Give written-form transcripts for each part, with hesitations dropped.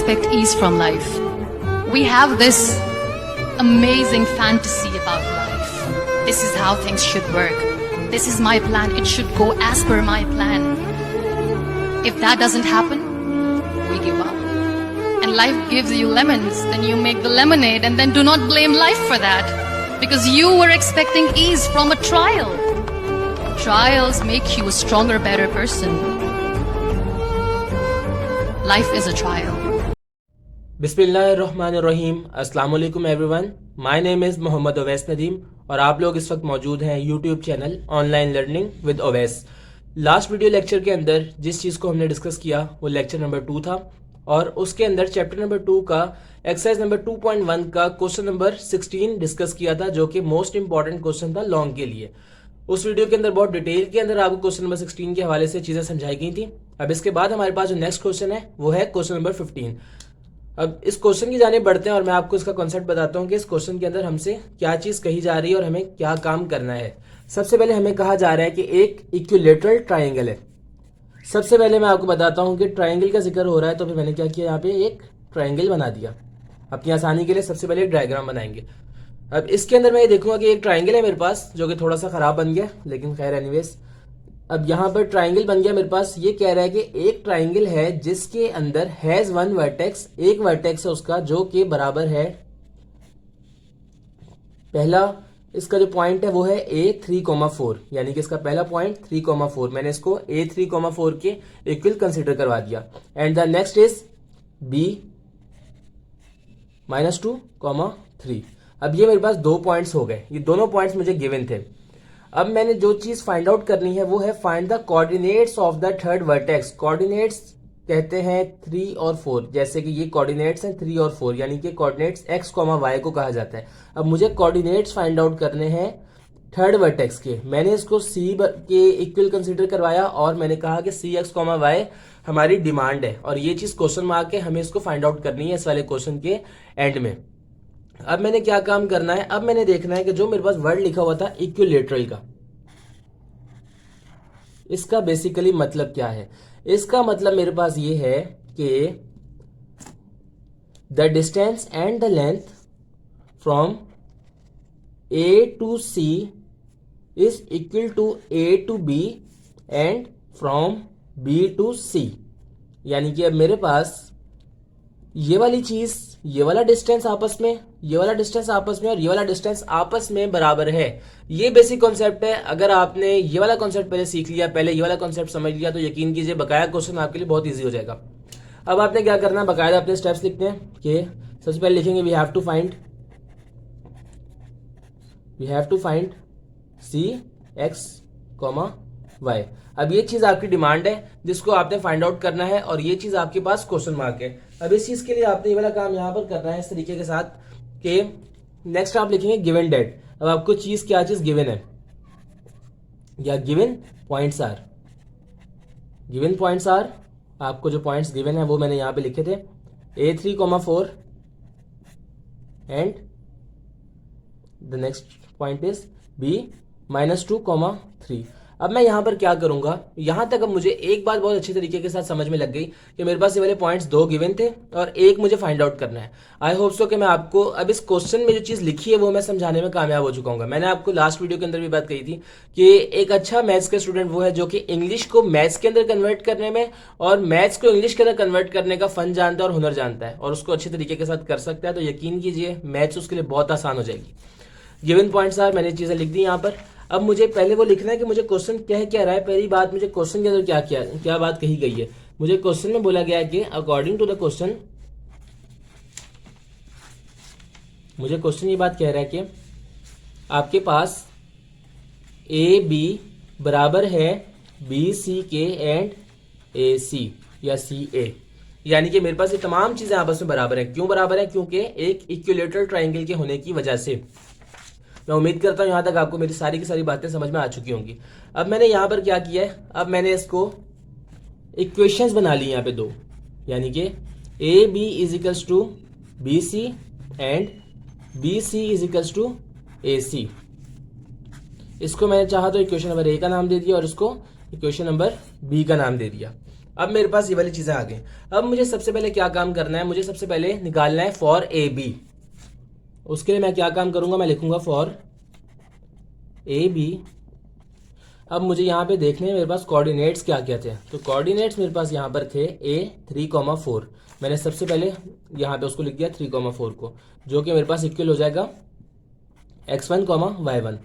expect ease from life. We have this amazing fantasy about life. This is how things should work. This is my plan. It should go as per my plan. If that doesn't happen, we give up. And life gives you lemons, then you make the lemonade, and then do not blame life for that. Because you were expecting ease from a trial. Trials make you a stronger, better person. Life is a trial. बिस्मिल्लाहिर्रहमानिर्रहीम। अस्सलाम वालेकुम everyone. My name is Mohammad Owais Nadeem और आप लोग इस वक्त मौजूद हैं YouTube channel online learning with Owais. Last video lecture के अंदर जिस चीज़ को हमने डिस्कस किया वो लेक्चर नंबर 2 था और उसके अंदर चैप्टर नंबर 2 का एक्सरसाइज नंबर 2.1 का क्वेश्चन नंबर 16 डिस्कस किया था, जो कि मोस्ट इंपॉर्टेंट क्वेश्चन था लॉन्ग के लिए। उस वीडियो के अंदर बहुत डिटेल के अंदर आपको क्वेश्चन नंबर 16 के हवाले से चीज़ें समझाई गई थी। अब इसके बाद हमारे पास जो नेक्स्ट क्वेश्चन है वो है क्वेश्चन नंबर 15। अब इस क्वेश्चन की जाने बढ़ते हैं और मैं आपको इसका कॉन्सेप्ट बताता हूँ कि इस क्वेश्चन के अंदर हमसे क्या चीज़ कही जा रही है और हमें क्या काम करना है। सबसे पहले हमें कहा जा रहा है कि एक इक्विलेटरल ट्राइंगल है। सबसे पहले मैं आपको बताता हूँ कि ट्राइंगल का जिक्र हो रहा है, तो फिर मैंने क्या किया, यहाँ पे एक ट्राइंगल बना दिया। अपनी आसानी के लिए सबसे पहले एक डायग्राम बनाएंगे। अब इसके अंदर मैं ये देखूंगा कि एक ट्राइंगल है मेरे पास जो कि थोड़ा सा खराब बन गया, लेकिन खैर एनीवेज। अब यहाँ पर ट्राइंगल बन गया मेरे पास। ये कह रहा है कि एक ट्राइंगल है जिसके अंदर हैज वन वर्टेक्स, एक वर्टेक्स है उसका जो कि बराबर है, पहला इसका जो पॉइंट है वो है A3,4, यानी कि इसका पहला पॉइंट 3,4 मैंने इसको A3,4 के इक्वल कंसिडर करवा दिया। And the next is B -2,3। अब ये मेरे पास दो पॉइंट्स हो गए, ये दोनों पॉइंट्स मुझे गिवन थे। अब मैंने जो चीज फाइंड आउट करनी है वो है find the coordinates of the third vertex. Coordinates कहते हैं 3 और 4, जैसे कि ये कोऑर्डिनेट्स हैं 3 और 4, यानी कि कोऑर्डिनेट्स x, y को कहा जाता है। अब मुझे कोऑर्डिनेट्स फाइंड आउट करने हैं थर्ड वर्टेक्स के। मैंने इसको c के इक्वल कंसीडर करवाया और मैंने कहा कि c x, y हमारी डिमांड है और ये चीज क्वेश्चन मार्क है, हमें इसको फाइंड आउट करनी है इस वाले क्वेश्चन के एंड में। अब मैंने क्या काम करना है, अब मैंने देखना है कि जो मेरे पास वर्ड लिखा हुआ था इक्विलेटरल का, इसका बेसिकली मतलब क्या है। इसका मतलब मेरे पास ये है कि the distance and the length from A to C is equal to A to B and from B to C। यानी कि अब मेरे पास ये वाली चीज, ये वाला डिस्टेंस आपस में, ये वाला डिस्टेंस आपस में और ये वाला डिस्टेंस आपस में बराबर है। ये बेसिक कॉन्सेप्ट है। अगर आपने ये वाला कॉन्सेप्ट पहले सीख लिया, पहले ये वाला कॉन्सेप्ट समझ लिया, तो यकीन कीजिए बकाया क्वेश्चन आपके लिए बहुत इजी हो जाएगा। अब आपने क्या करना है, बकायदा अपने स्टेप्स लिखते हैं कि सबसे पहले लिखेंगे we have to find C x, y। अब ये चीज आपकी डिमांड है जिसको आपने फाइंड आउट करना है और ये चीज आपके पास क्वेश्चन मार्क है। अब इस चीज के लिए आपने ये वाला काम यहां पर करना है इस तरीके के साथ कि नेक्स्ट आप लिखेंगे गिवन डेट। अब आपको चीज क्या चीज गिवन है या गिवन पॉइंट्स आर, आपको जो पॉइंट्स गिवन है वो मैंने यहां पे लिखे थे A3,4 and the next point is B -2,3। अब मैं यहां पर क्या करूंगा, यहां तक अब मुझे एक बात बहुत अच्छी तरीके के साथ समझ में लग गई कि मेरे पास ये वाले पॉइंट्स दो गिवन थे और एक मुझे फाइंड आउट करना है। आई होप सो कि मैं आपको अब इस क्वेश्चन में जो चीज लिखी है वो मैं समझाने में कामयाब हो चुका हूँ। मैंने आपको लास्ट वीडियो के अंदर भी बात कही थी कि एक अच्छा मैथ्स का स्टूडेंट वो है जो कि इंग्लिश को मैथ्स के अंदर कन्वर्ट करने में और मैथ्स को इंग्लिश के अंदर कन्वर्ट करने का फन जानता है और हुनर जानता है और उसको अच्छे तरीके के साथ कर सकता है। तो यकीन कीजिए मैथ्स उसके लिए बहुत आसान हो जाएगी। गिवन पॉइंट्स आर, मैंने चीजें लिख दी यहाँ पर। अब मुझे पहले वो लिखना है कि मुझे क्वेश्चन क्या रहा है। पहली बात, मुझे क्वेश्चन के अंदर क्या बात कही गई है। मुझे क्वेश्चन में बोला गया है कि अकॉर्डिंग टू द क्वेश्चन, मुझे क्वेश्चन ये बात कह रहा है कि आपके पास AB बराबर है BC के एंड AC या CA, यानी कि मेरे पास ये तमाम चीजें आपस में बराबर है। क्यों बराबर है? क्योंकि एक इक्विलेटरल ट्राइंगल के होने की वजह से। मैं उम्मीद करता हूं यहां तक आपको मेरी सारी की सारी बातें समझ में आ चुकी होंगी। अब मैंने यहां पर क्या किया है, अब मैंने इसको इक्वेशंस बना ली यहां पे दो, यानी कि AB is equals to BC and BC is equals to AC। इसको मैंने चाहा तो इक्वेशन नंबर A का नाम दे दिया और इसको इक्वेशन नंबर B का नाम दे दिया। अब मेरे पास ये वाली चीजें आ गई। अब मुझे सबसे पहले क्या काम करना है, मुझे सबसे पहले निकालना है फॉर ए बी। उसके लिए मैं क्या काम करूंगा, मैं लिखूंगा फॉर ए बी। अब मुझे यहाँ पे देखने हैं मेरे पास कोऑर्डिनेट्स क्या क्या थे। तो कोऑर्डिनेट्स मेरे पास यहाँ पर थे a3,4। मैंने सबसे पहले यहाँ पे उसको लिख दिया 3,4 को, जो कि मेरे पास इक्वल हो जाएगा x1, y1।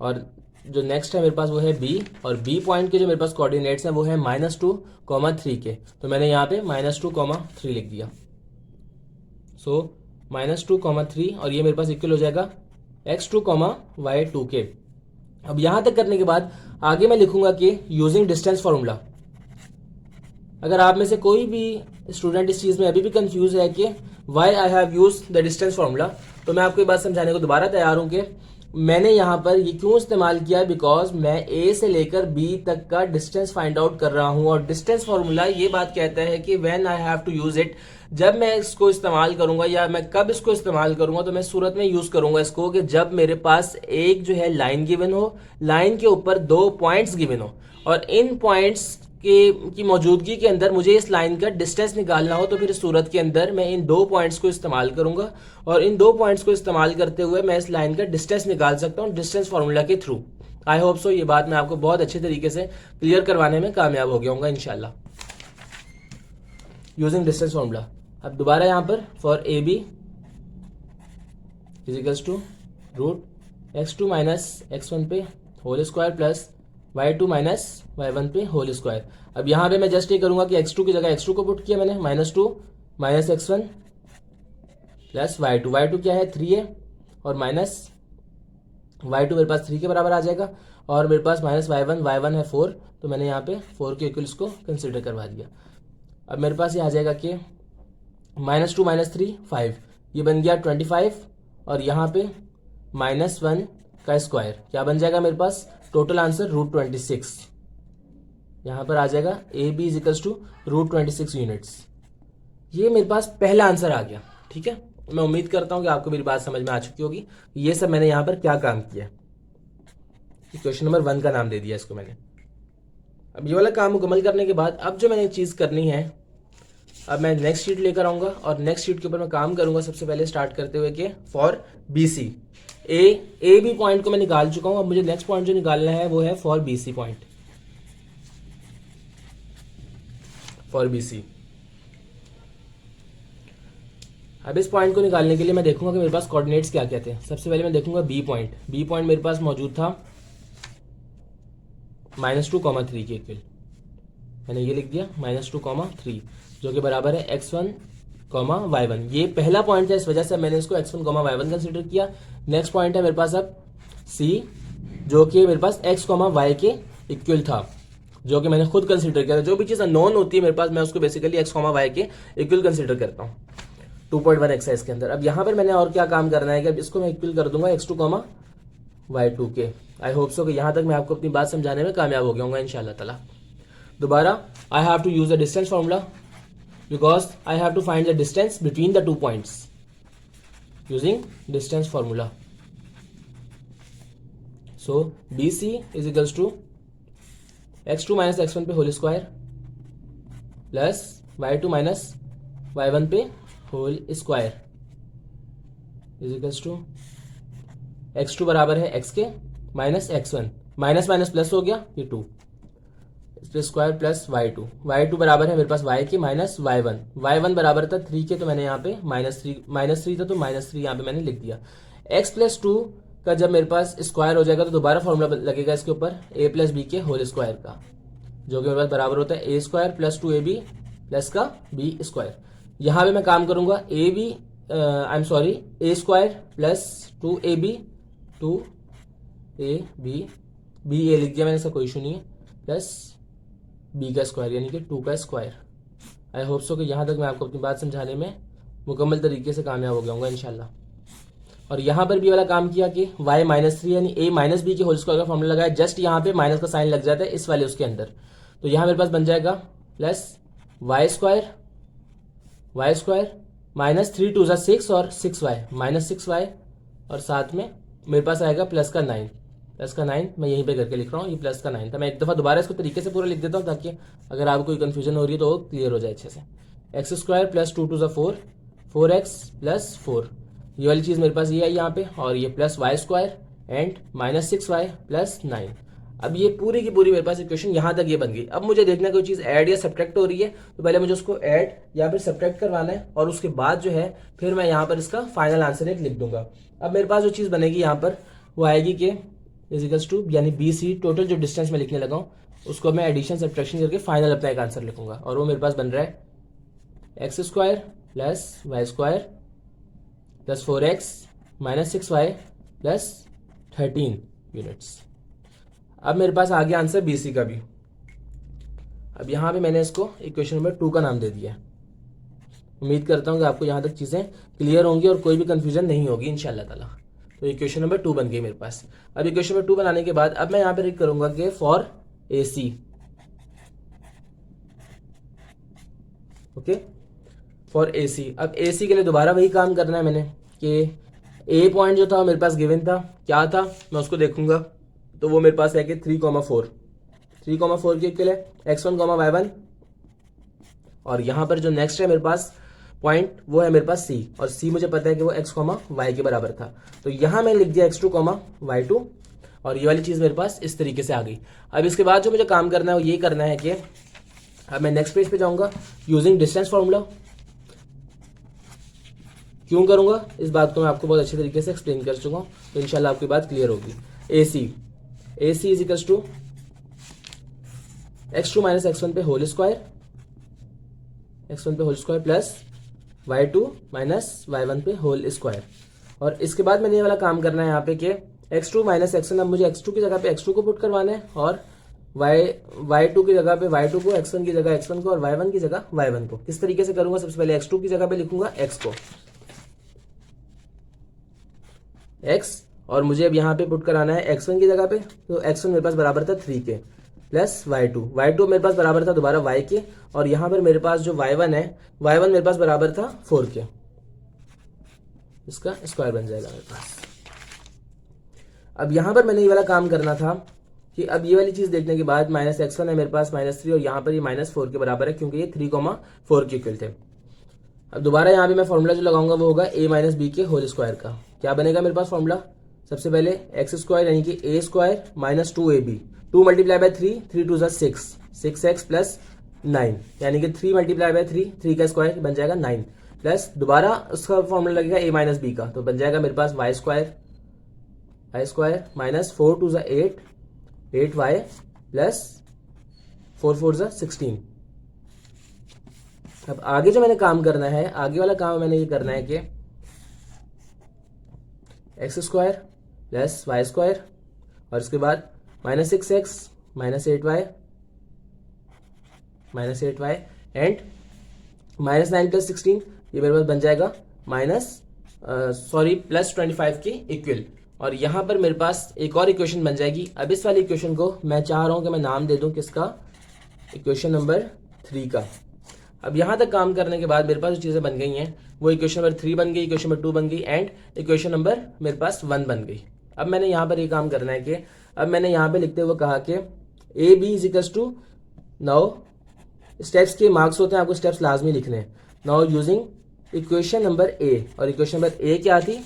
और जो नेक्स्ट है मेरे पास वो है b, और b पॉइंट के जो मेरे पास कोऑर्डिनेट्स हैं वो है -2, 3 के। तो मैंने यहाँ पे -2, 3 लिख दिया। सो -2, 3, और ये मेरे पास इक्वल हो जाएगा x2, y2 के। अब यहां तक करने के बाद आगे मैं लिखूंगा कि यूजिंग डिस्टेंस फॉर्मूला। अगर आप में से कोई भी स्टूडेंट इस चीज में अभी भी कंफ्यूज है कि why I have use the distance formula, तो मैं आपको ये बात समझाने को दोबारा तैयार हूं कि मैंने यहां पर ये क्यों इस्तेमाल किया। बिकॉज मैं ए से लेकर बी तक का डिस्टेंस फाइंड आउट कर रहा हूं, और डिस्टेंस फॉर्मूला ये बात कहता है कि when I have to use it, जब मैं इसको इस्तेमाल करूंगा या मैं कब इसको इस्तेमाल करूंगा, तो मैं सूरत में यूज करूंगा इसको कि जब मेरे पास एक जो है लाइन गिवन हो, लाइन के ऊपर 2 पॉइंट्स गिवन हो, और इन पॉइंट्स की मौजूदगी के अंदर मुझे इस लाइन का डिस्टेंस निकालना हो। तो फिर इस सूरत के अंदर मैं इन 2 पॉइंट्स को इस्तेमाल करूंगा, और इन 2 पॉइंट्स को इस्तेमाल करते हुए मैं इस लाइन का डिस्टेंस निकाल सकता हूं डिस्टेंस फॉर्मूला के थ्रू। आई होप सो ये बात मैं आपको बहुत अच्छे तरीके से क्लियर करवाने में कामयाब हो गया हूँ इंशाल्लाह, यूजिंग डिस्टेंस फॉर्मूला। अब दोबारा यहां पर for A B इजिकल्स to √x2 - x1 पे whole square plus y2 - y1 पे होल स्क्वायर। अब यहां पे मैं जस्ट ये करूंगा कि x2 की जगह x2 को पुट किया मैंने, -2 - x1 प्लस y2। y2 क्या है 3 है, और माइनस y2 मेरे पास 3 के बराबर आ जाएगा, और मेरे पास -y1 है 4, तो मैंने यहाँ पे 4 के इक्वल्स को कंसिडर करवा दिया। अब मेरे पास ये आ जाएगा कि -2 - 3 5, ये बन गया 25, और यहाँ पे -1 का स्क्वायर क्या बन जाएगा मेरे पास, टोटल आंसर √26। यहाँ पर आ जाएगा ए बी इजिकल्स टू √26 यूनिट्स। ये मेरे पास पहला आंसर आ गया। ठीक है, मैं उम्मीद करता हूँ कि आपको मेरी बात समझ में आ चुकी होगी। ये सब मैंने यहाँ पर क्या काम किया, क्वेश्चन नंबर 1 का नाम दे दिया इसको मैंने। अब ये वाला काम मुकम्मल करने के बाद अब जो मैंने चीज़ करनी है, अब मैं नेक्स्ट शीट लेकर आऊंगा, और नेक्स्ट शीट के ऊपर मैं काम करूंगा सबसे पहले स्टार्ट करते हुए कि for B C. A B point को मैं निकाल चुका हूं, अब मुझे नेक्स्ट पॉइंट जो निकालना है वो है for B C point, for B C. अब इस पॉइंट को निकालने के लिए मैं देखूंगा कि मेरे पास कोऑर्डिनेट्स क्या क्या थे। सबसे पहले मैं देखूंगा बी पॉइंट। बी पॉइंट मेरे पास मौजूद था -2, 3 के इक्वल। मैंने ये लिख दिया -2, 3, जो कि बराबर है x1, y1। ये पहला पॉइंट है, इस वजह से मैंने इसको x1, y1 कंसिडर किया। नेक्स्ट पॉइंट है मेरे पास अब c, जो कि मेरे पास x, y के इक्वल था, जो कि मैंने खुद कंसिडर किया था। जो भी चीज़ अननोन होती है मेरे पास, मैं उसको बेसिकली x, y के इक्वल कंसिडर करता हूँ 2.1 एक्सरसाइज के अंदर। अब यहाँ पर मैंने और क्या काम करना है कि अब इसको मैं इक्वल कर दूंगा x2, y2 के। आई होप सो कि यहाँ तक मैं आपको अपनी बात समझाने में कामयाब हो गया हूँ इंशाल्लाह ताला। दोबारा I have to use the distance formula because I have to find the distance between the 2 points using distance formula. So BC is equals to x2 - x1 पे whole square plus y2 - y1 पे whole square is equals to x2 बराबर है x के minus x1, minus minus plus हो गया, ये 2 square plus y2 बराबर है मेरे पास y के माइनस y1 बराबर था 3 के, तो मैंने यहाँ पे -3 था, तो -3 यहाँ पे मैंने लिख दिया। x + 2 का जब मेरे पास स्क्वायर हो जाएगा तो दोबारा फॉर्मूला लगेगा इसके ऊपर a + b के होल स्क्वायर का, जो कि मेरे पास बराबर होता है a² + 2ab प्लस का b²। यहाँ पे मैं काम करूंगा a² + 2ab b a लिख दिया मैंने, इसका कोई इशू नहीं है, प्लस b का स्क्वायर यानी कि 2 का स्क्वायर। आई होप सो कि यहाँ तक मैं आपको अपनी बात समझाने में मुकम्मल तरीके से कामयाब हो गया हूँ इंशाल्लाह। और यहाँ पर भी वाला काम किया कि y - 3 यानी a - b के होल स्क्वायर का फॉर्मूला लगाया, जस्ट यहाँ पे माइनस का साइन लग जाता है इस वाले उसके अंदर, तो यहाँ मेरे पास बन जाएगा प्लस y² -3 × 2 = 6 और 6y -6y, और साथ में मेरे पास आएगा प्लस का 9। प्लस का 9, मैं यहीं पे करके लिख रहा हूँ, ये प्लस का 9 था। मैं एक दफ़ा दोबारा इसको तरीके से पूरा लिख देता हूँ ताकि अगर आपको कोई कन्फ्यूजन हो रही है तो वो क्लियर हो जाए अच्छे से। एक्स स्क्वायर प्लस 2 टू ज़ा 4, 4x प्लस 4, ये वाली चीज़ मेरे पास ये है यहाँ पे, और ये plus y square and minus 6y plus 9। अब ये पूरी की पूरी मेरे पास इक्वेशन यहाँ तक ये बन गई। अब मुझे देखना कोई चीज़ ऐड या सब्ट्रैक्ट हो रही है तो पहले मुझे उसको ऐड या फिर सब्ट्रैक्ट करवाना है, और उसके बाद जो है फिर मैं यहाँ पर इसका फाइनल आंसर एक लिख दूंगा। अब मेरे पास जो चीज़ बनेगी यहाँ पर वो आएगी कि इजिकल्स टू, यानी BC टोटल जो डिस्टेंस मैं लिखने लगा हूँ उसको मैं एडिशन सब्ट्रैक्शन करके फाइनल अपना एक आंसर लिखूंगा, और वो मेरे पास बन रहा है x square plus y square plus 4x minus 6y plus 13 units. अब मेरे पास आ गया आंसर BC का भी। अब यहाँ पे मैंने इसको इक्वेशन नंबर 2 का नाम दे दिया है। उम्मीद करता हूँ कि आपको यहाँ तक चीज़ें क्लियर होंगी और कोई भी कंफ्यूजन नहीं होगी इंशाल्लाह ताला। तो इक्वेशन नंबर 2 बन गई मेरे पास। अब इक्वेशन नंबर 2 बनाने के बाद अब मैं यहाँ पे लिख करूँगा कि for AC, okay, for AC। अब AC के लिए दोबारा वही काम करना है मैंने कि A पॉइंट जो था मेरे पास गिवन था, क्या था मैं उसको देखूंगा, तो वो मेरे पास है कि 3,4, 3,4 के लिए x1, y1, और यहाँ पर जो नेक्स्ट है मेरे पास पॉइंट वो है मेरे पास C, और C मुझे पता है कि वो x, y के बराबर था, तो यहाँ मैंने लिख दिया x2, y2, और ये वाली चीज़ मेरे पास इस तरीके से आ गई। अब इसके बाद जो मुझे काम करना है वो ये करना है कि अब मैं नेक्स्ट पेज पे जाऊँगा यूजिंग डिस्टेंस फार्मूला। क्यों करूँगा इस बात को मैं आपको बहुत अच्छे तरीके से एक्सप्लेन कर चुका हूँ, तो इंशाल्लाह आपकी बात क्लियर होगी। AC is equals to x2 minus x1 पे होल स्क्वायर, x1 पे whole square plus y2 minus y1 पे होल स्क्वायर। और इसके बाद मैंने ये वाला काम करना है यहाँ पे कि x2 माइनस x1, अब मुझे x2 की जगह पे x2 को पुट करवाना है, और y2 की जगह पे y2 को, x1 की जगह x1 को, और y1 की जगह y1 को। किस तरीके से करूंगा, सबसे पहले x2 की जगह पे लिखूंगा x को, x, और मुझे अब यहाँ पे पुट कराना है x1 की जगह पे, तो x1 मेरे पास बराबर था 3 के, प्लस y2 मेरे पास बराबर था दोबारा y के, और यहाँ पर मेरे पास जो y1 है, y1 मेरे पास बराबर था 4 के, इसका स्क्वायर बन जाएगा मेरे पास। अब यहाँ पर मैंने ये वाला काम करना था कि अब ये वाली चीज देखने के बाद माइनस x1 है मेरे पास -3, और यहाँ पर ये -4 के बराबर है क्योंकि ये 3,4 के इक्वल थे। अब दोबारा यहाँ पे मैं फॉर्मूला जो लगाऊंगा वो होगा a माइनस बी के होल स्क्वायर का। क्या बनेगा मेरे पास फॉर्मूला, सबसे पहले एक्स स्क्वायर यानी कि a square minus 2ab, 2 multiply by 3, 3 to 6, 6x plus 9, यानी कि 3 मल्टीप्लाई बाय 3, 3 का स्क्वायर बन जाएगा 9, प्लस दोबारा उसका फॉर्मूला लगेगा a माइनस बी का, तो बन जाएगा मेरे पास y square minus 4 to 8, 8y plus 4 4 16। अब आगे जो मैंने काम करना है, आगे वाला काम मैंने ये करना है कि x square plus y square, और इसके बाद minus 6x minus 8y and minus 9 plus 16, ये मेरे पास बन जाएगा प्लस 25 के इक्वल। और यहाँ पर मेरे पास एक और इक्वेशन बन जाएगी। अब इस वाली इक्वेशन को मैं चाह रहा हूँ कि मैं नाम दे दूँ किसका, इक्वेशन नंबर 3 का। अब यहाँ तक काम करने के बाद मेरे पास जो चीज़ें बन गई हैं वो इक्वेशन नंबर 3 बन गई, इक्वेशन नंबर 2 बन गई एंड इक्वेशन नंबर मेरे पास 1 बन गई। अब मैंने यहाँ पर ये काम करना है कि अब मैंने यहाँ पे लिखते हुए कहा कि A B is equals to, now steps के मार्क्स होते हैं, आपको स्टेप्स लाजमी लिखने हैं। Now using equation number A, और इक्वेशन नंबर ए क्या थी,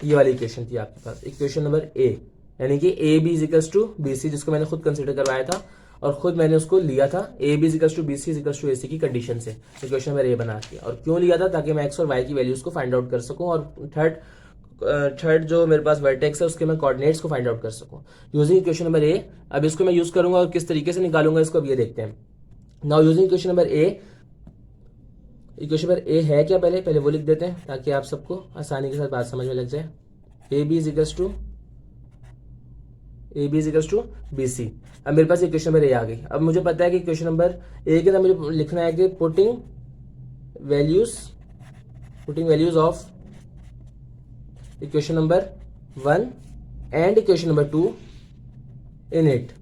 ये वाली इक्वेशन थी आपके पास, इक्वेशन नंबर ए, यानी कि A B is equals to B C, जिसको मैंने खुद कंसिडर करवाया था और खुद मैंने उसको लिया था A B is equals to B C is equals to A C की कंडीशन से इक्वेशन नंबर ए बना के। और क्यों लिया था, ताकि मैं एक्स और वाई की वैल्यूज को फाइंड आउट कर सकूं, और थर्ड जो मेरे पास वर्टेक्स है उसके मैं कोऑर्डिनेट्स को फाइंड आउट कर सकूं यूजिंग इक्वेशन नंबर ए। अब इसको मैं यूज करूंगा और किस तरीके से निकालूंगा इसको अब ये देखते हैं। नाउ यूजिंग इक्वेशन नंबर ए, इक्वेशन नंबर ए है क्या, पहले वो लिख देते हैं ताकि आप सबको आसानी के साथ बात समझ में लग जाए। A B is equals to B C. अब मेरे पास इक्वेशन नंबर ए आ गई। अब मुझे पता है कि इक्वेशन नंबर ए के अंदर मुझे लिखना है कि putting values of equation number 1 and equation number 2 in it.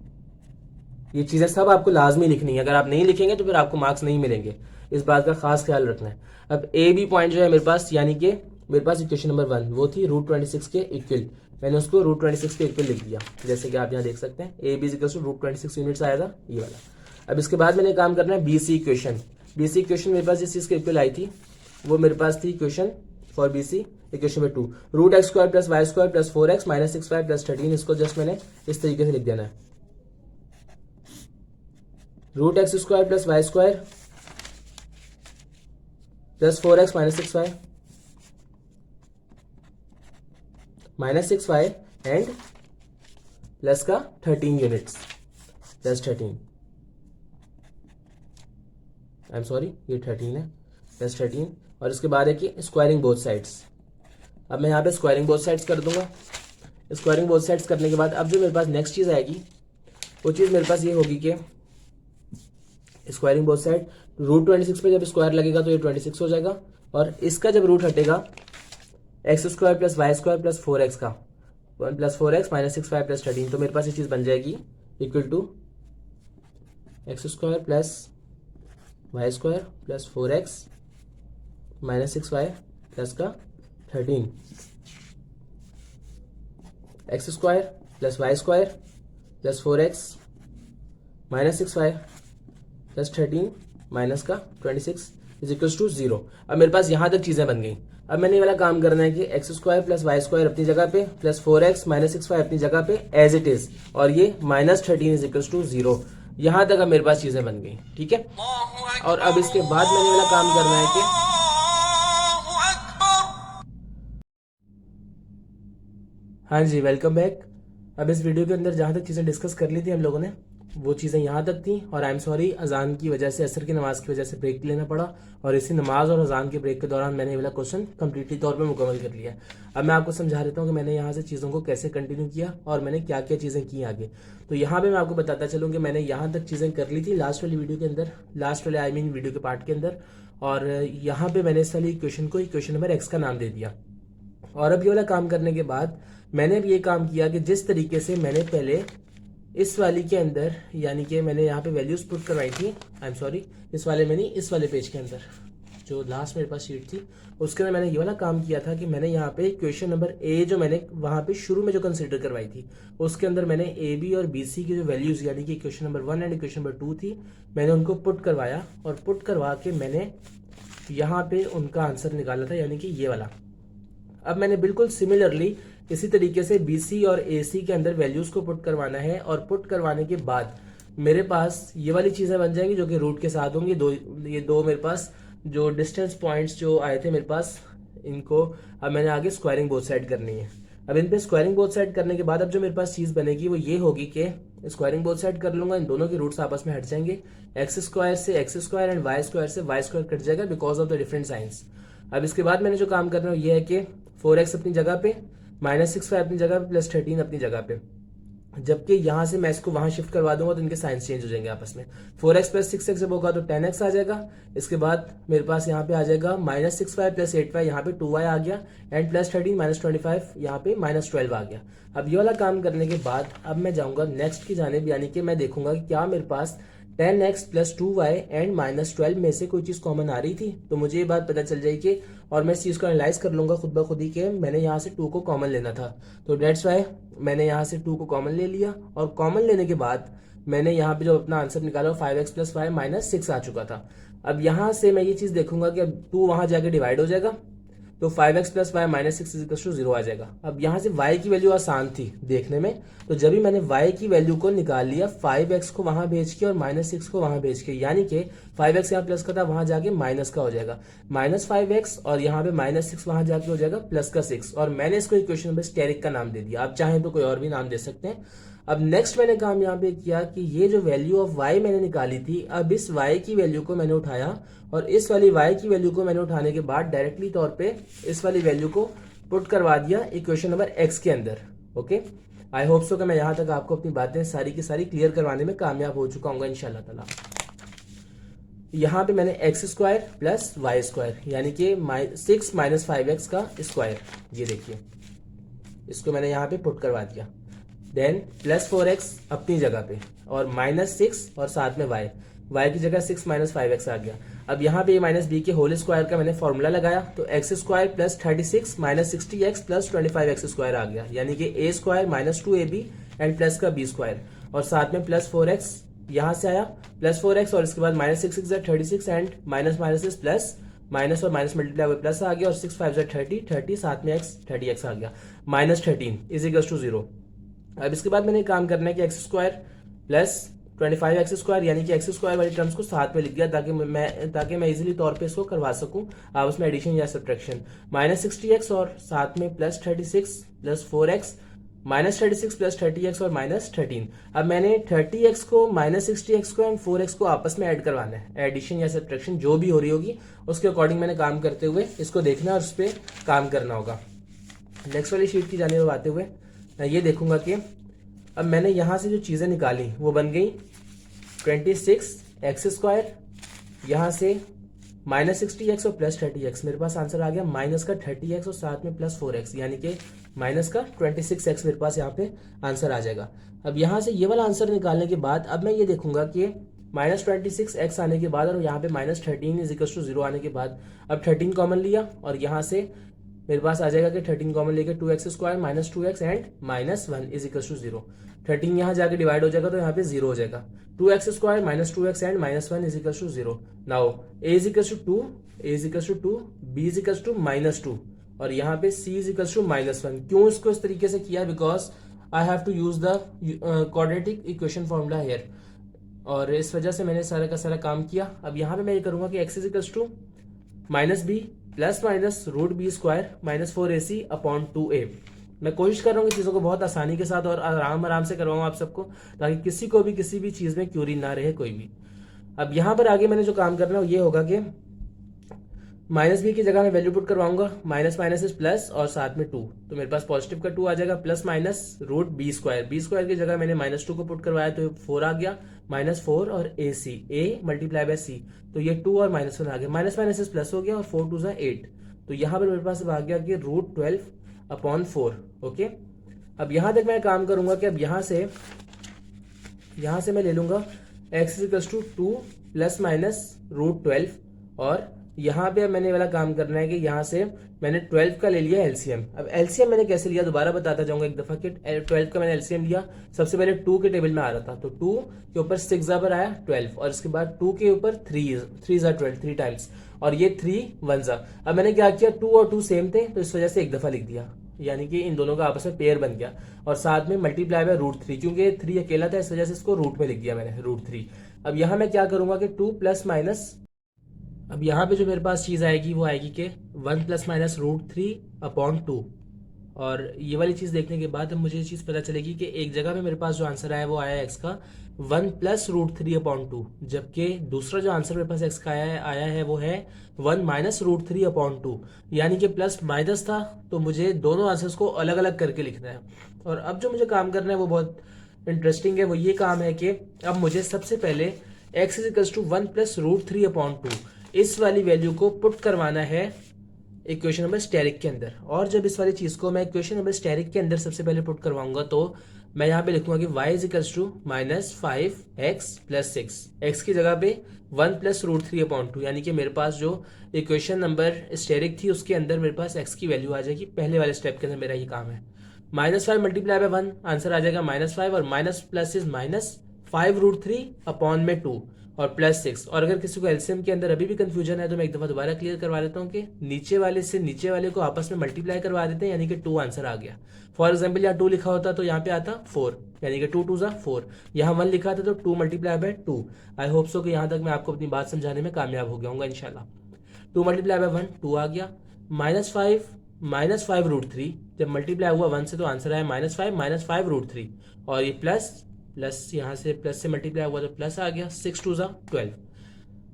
ये चीजें सब आपको लाजमी लिखनी है, अगर आप नहीं लिखेंगे तो फिर आपको मार्क्स नहीं मिलेंगे, इस बात का खास ख्याल रखना है। अब ए बी पॉइंट जो है मेरे पास, यानी कि मेरे पास इक्वेशन नंबर 1 वो थी √26 के इक्वल, मैंने उसको √26 के इक्वल लिख दिया, जैसे कि आप यहाँ देख सकते हैं A B equal to √26 units आया था ये वाला। अब इसके बाद मैंने काम करना है BC इक्वेशन। BC इक्वेशन मेरे पास जिस चीज़ के इक्वल आई थी वो मेरे पास थी इक्वेशन फॉर BC इक्वेशन में 2 √x² + y² + 4x - 6y + 13। इसको जस्ट मैंने इस तरीके से लिख देना है, √x² + y² + 4x - 6y -6y and plus का 13 units, plus 13, I am sorry ये 13 है, प्लस 13। और इसके बाद है कि स्क्वायरिंग बोथ साइड्स। अब मैं यहाँ पे स्क्वायरिंग बोथ साइड्स कर दूंगा। स्क्वायरिंग बोथ साइड्स करने के बाद अब जो मेरे पास नेक्स्ट चीज़ आएगी वो चीज़ मेरे पास ये होगी कि स्क्वायरिंग बोथ साइड √26 पे जब स्क्वायर लगेगा तो ये 26 हो जाएगा, और इसका जब रूट हटेगा x² + y² + 4x का 1 + 4x - 6y + 13, तो मेरे पास ये चीज़ बन जाएगी equal to x² + y² + 4x - 6y plus का 13, x² + y² + 4x - 6y + 13 minus का 26 = 0। अब मेरे पास यहाँ तक चीज़ें बन गई। अब मैंने ये वाला काम करना है कि x² + y² अपनी जगह पे प्लस 4x - 6y अपनी जगह पे एज इट इज, और ये -13 = 0। यहाँ तक अब मेरे पास चीज़ें बन गई, ठीक है। और अब इसके बाद मैंने वाला काम करना है कि हाँ जी, वेलकम बैक। अब इस वीडियो के अंदर जहाँ तक चीज़ें डिस्कस कर ली थी हम लोगों ने वो चीज़ें यहाँ तक थी, और आई एम सॉरी अजान की वजह से, असर की नमाज की वजह से ब्रेक लेना पड़ा, और इसी नमाज और अजान के ब्रेक के दौरान मैंने ये वाला क्वेश्चन कम्प्लीटली तौर पे मुकम्मल कर लिया। अब मैं आपको समझा देता हूँ कि मैंने यहाँ से चीज़ों को कैसे कंटिन्यू किया और मैंने क्या क्या चीज़ें की आगे। तो यहाँ पे मैं आपको बताता चलूँ कि मैंने यहाँ तक चीज़ें कर ली थी लास्ट वाली वीडियो के अंदर, लास्ट वाले वीडियो के पार्ट के अंदर, और यहाँ पे मैंने इस वाली इक्वेशन को इक्वेशन नंबर x का नाम दे दिया। और अब ये वाला काम करने के बाद मैंने अब ये काम किया कि जिस तरीके से मैंने पहले इस वाली के अंदर, यानी कि मैंने यहाँ पे वैल्यूज पुट करवाई थी, आई एम सॉरी इस वाले में नहीं, इस वाले पेज के अंदर जो लास्ट मेरे पास शीट थी उसके अंदर मैंने ये वाला काम किया था कि मैंने यहाँ पे क्वेश्चन नंबर ए जो मैंने वहाँ पे शुरू में जो कंसिडर करवाई थी उसके अंदर मैंने ए बी और बी सी की जो वैल्यूज, यानी कि question number 1 and question number 2 थी, मैंने उनको पुट करवाया, और पुट करवा के मैंने यहाँ पे उनका आंसर निकाला था, यानी कि ये वाला। अब मैंने बिल्कुल सिमिलरली इसी तरीके से BC और AC के अंदर वैल्यूज को पुट करवाना है, और पुट करवाने के बाद मेरे पास ये वाली चीज़ें बन जाएंगी जो कि रूट के साथ होंगी। ये दो मेरे पास जो डिस्टेंस पॉइंट्स जो आए थे मेरे पास, इनको अब मैंने आगे स्क्वायरिंग बोथ साइड करनी है। अब इन पे स्क्वायरिंग बोथ साइड करने के बाद अब जो मेरे पास चीज़ बनेगी वो ये होगी कि स्क्वायरिंग बोथ साइड कर लूंगा, इन दोनों के रूट्स आपस में हट जाएंगे, x² से x² एंड y² से y² कट जाएगा because of the different science. अब इसके बाद मैंने जो काम करना है ये है कि 4x अपनी जगह पे, -6y अपनी जगह पे, प्लस 13 अपनी जगह पे, जबकि यहाँ से मैं इसको वहां शिफ्ट करवा दूंगा तो इनके साइंस चेंज हो जाएंगे आपस में। 4x + 6x जब होगा तो 10x आ जाएगा। इसके बाद मेरे पास यहाँ पे आ जाएगा -6y + 8y, यहाँ पे 2y आ गया, एंड प्लस 13 -25 यहाँ पे -12 आ गया। अब ये वाला काम करने के बाद अब मैं जाऊंगा नेक्स्ट की जानिब, यानी कि मैं देखूंगा कि क्या मेरे पास 10x + 2y एंड -12 में से कोई चीज़ कॉमन आ रही थी, तो मुझे ये बात पता चल जाएगी, और मैं इस चीज़ को एनालाइज कर लूंगा खुद ब खुद ही कि मैंने यहाँ से 2 को कॉमन लेना था, तो डेट्स वाई मैंने यहाँ से 2 को कॉमन ले लिया, और कॉमन लेने के बाद मैंने यहाँ पे जो अपना आंसर निकाला 5x + y - 6 आ चुका था। अब यहाँ से मैं ये चीज़ देखूंगा कि अब 2 वहाँ जाके डिवाइड हो जाएगा, तो 5x + y - 6 = 0 आ जाएगा। अब यहाँ से y की वैल्यू आसान थी देखने में, तो जब भी मैंने y की वैल्यू को निकाल लिया 5x को वहां भेज के और -6 को वहां भेज के, यानी कि 5x यहाँ प्लस का था वहां जाके माइनस का हो जाएगा, -5x, और यहाँ पे -6 वहां जाके हो जाएगा +6, और मैंने इसको इक्वेशन नंबर स्टेरिक का नाम दे दिया। आप चाहें तो कोई और भी नाम दे सकते हैं। अब नेक्स्ट मैंने काम यहाँ पे किया कि ये जो वैल्यू ऑफ y मैंने निकाली थी, अब इस y की वैल्यू को मैंने उठाया, और इस वाली y की वैल्यू को मैंने उठाने के बाद डायरेक्टली तौर पे इस वाली वैल्यू को पुट करवा दिया इक्वेशन नंबर x के अंदर। ओके, आई होप सो कि मैं यहाँ तक आपको अपनी बातें सारी की सारी क्लियर करवाने में कामयाब हो चुका हूँ इंशाल्लाह ताला। यहाँ पे मैंने x² + y², यानी कि 6 - 5x का स्क्वायर, ये देखिए इसको मैंने यहाँ पे पुट करवा दिया, देन +4x अपनी जगह पे, और -6 और साथ में y की जगह 6 - 5x आ गया। अब यहाँ पे माइनस बी के होल स्क्वायर का मैंने फॉर्मूला लगाया तो X square plus 36 minus 60x plus 25x square आ गया, यानी कि A square minus 2ab and plus का बी स्क्वायर, और साथ में प्लस 4x यहाँ से आया प्लस 4x, और इसके बाद minus 6 6 36 and minus minus plus, minus और माइनस मल्टीप्लाई हुए प्लस आ गया, और 6 5 30 साथ में x 30x आ गया, माइनस 13 इज इक्वल टू 0। अब इसके बाद मैंने काम करना है कि x square plus 25x square, यानी कि एक्स स्क्वायर वाली टर्म्स को साथ में लिख दिया ताकि मैं इजीली तौर पे इसको करवा सकूं आपस में एडिशन या सब्ट्रैक्शन। माइनस 60x और साथ में plus 36 plus 4x, minus 36 plus 30x और माइनस 13। अब मैंने 30x को माइनस 60x को एंड 4x को आपस में ऐड करवाना है, एडिशन या सब्ट्रैक्शन जो भी हो रही होगी उसके अकॉर्डिंग मैंने काम करते हुए इसको देखना और उस पर काम करना होगा। नेक्स्ट वाली शीट की जाने में आते हुए मैं ये देखूंगा कि अब मैंने यहां से जो चीजें निकाली वो बन गई 26x स्क्वायर, यहां से माइनस 60x और प्लस 30x, मेरे पास आंसर आ गया माइनस का 30x और साथ में प्लस 4x, यानी कि माइनस का 26x मेरे पास यहाँ पे आंसर आ जाएगा। अब यहाँ से ये वाला आंसर निकालने के बाद अब मैं ये देखूंगा कि माइनस 26x आने के बाद और यहाँ पे माइनस 13 इज इक्वल टू 0 आने के बाद अब 13 कॉमन लिया और यहाँ से मेरे पास आ जाएगा कि 13 कॉमन लेके 2x square minus 2x and minus 1 is equal to 0। 13 यहाँ जाके डिवाइड हो जाएगा तो यहाँ पे 0 हो जाएगा, 2x square minus 2x and minus 1 is equal to 0। Now a is equal to 2, a is equal to 2, b is equal to minus 2 और यहाँ पे c is equal to minus 1। क्यों इसको इस तरीके से किया? Because I have to use the quadratic equation formula here, और इस वजह से मैंने सारा का सारा काम किया। अब यहाँ पे मैं ये करूंगा कि x is equal to minus B plus minus root B square minus 4ac upon 2a। मैं कोशिश कर रहा हूँ कि चीज़ों को बहुत आसानी के साथ और आराम से करवाऊँ आप सबको, ताकि किसी को भी किसी भी चीज़ में क्यूरी ना रहे कोई भी। अब यहाँ पर आगे मैंने जो काम करना है वो ये होगा कि माइनस बी की जगह मैं वैल्यू पुट करवाऊंगा, माइनस माइनस इज प्लस और साथ में 2, तो मेरे पास पॉजिटिव का 2 आ जाएगा, plus minus root B square की जगह मैंने माइनस 2 को पुट करवाया तो 4 आ गया, माइनस 4 और ए सी, ए मल्टीप्लाई बाय सी, तो ये 2 और माइनस 1 आ गया, माइनस माइनस इज प्लस हो गया और 4 2 8, तो यहाँ पर मेरे पास अब आ गया कि रूट 12 अपॉन 4। ओके, अब यहाँ तक मैं काम करूंगा कि अब यहाँ से मैं ले लूंगा x equals to 2 plus minus root 12, और यहाँ पे अब मैंने वाला काम करना है कि यहाँ से मैंने 12 का ले लिया एलसीएम। अब एलसीएम मैंने कैसे लिया दोबारा बताता जाऊंगा एक दफा कि 12 का मैंने एलसीएम लिया। सबसे पहले 2 के टेबल में आ रहा था तो 2 के ऊपर 6 पर आया 12, और इसके बाद 2 के ऊपर 3 जा 12 3 टाइम्स, और ये 3 1 जा। अब मैंने क्या किया, 2 और 2 सेम थे तो इस वजह से एक दफा लिख दिया, यानी कि इन दोनों का आपस में पेयर बन गया, और साथ में मल्टीप्लाई बाय रूट 3, क्योंकि 3 अकेला था इस वजह से इसको रूट में लिख दिया मैंने रूट 3। अब यहाँ मैं क्या करूंगा कि 2 प्लस माइनस, अब यहाँ पे जो मेरे पास चीज़ आएगी वो आएगी कि 1 प्लस माइनस रूट 3 अपॉन 2, और ये वाली चीज़ देखने के बाद अब मुझे ये चीज़ पता चलेगी कि एक जगह पे मेरे पास जो आंसर आया वो आया एक्स का 1 प्लस रूट 3 अपॉन 2, जबकि दूसरा जो आंसर मेरे पास एक्स का आया है वो है 1 माइनस रूट 3 अपॉन 2, यानी कि प्लस माइनस था तो मुझे दोनों आंसर्स को अलग अलग करके लिखना है। और अब जो मुझे काम करना है वो बहुत इंटरेस्टिंग है, वो ये काम है कि अब मुझे सबसे पहले x is equals to 1 plus root 3 upon 2 इस वाली वैल्यू को पुट करवाना है इक्वेशन नंबर स्टेरिक के अंदर। और जब इस वाली चीज को मैं इक्वेशन नंबर स्टेरिक के अंदर सबसे पहले पुट करवाऊंगा तो मैं यहाँ पे लिखूंगा कि y is equals to minus 5x plus 6, x की जगह पे 1 प्लस रूट 3 अपॉन 2, यानी कि मेरे पास जो इक्वेशन नंबर स्टेरिक थी उसके अंदर मेरे पास x की वैल्यू आ जाएगी। पहले वाले स्टेप के अंदर मेरा ये काम है, माइनस 5 मल्टीप्लाई बाय 1 आंसर आ जाएगा माइनस 5, और minus plus is minus 5 root 3 upon में 2 और प्लस 6। और अगर किसी को एलसीएम के अंदर अभी भी कंफ्यूजन है तो मैं एक दफा दोबारा क्लियर करवा देता हूँ कि नीचे वाले से नीचे वाले को आपस में मल्टीप्लाई करवा देते हैं, यानी कि 2 आंसर आ गया। फॉर एग्जांपल यहाँ 2 लिखा होता तो यहाँ पे आता 4, यानी कि 2 2 जा 4, यहाँ 1 लिखा था तो 2 multiply bye 2। I hope so कि यहाँ तक मैं आपको अपनी बात समझाने में कामयाब हो गया हूँ इंशाल्लाह। 2 मल्टीप्लाई बाय 1 2 आ गया, माइनस 5 रूट 3 जब मल्टीप्लाई हुआ 1 से तो आंसर आया माइनस 5 रूट 3, और ये प्लस यहाँ से प्लस से मल्टीप्लाई हुआ तो प्लस आ गया, 6 2 जा 12।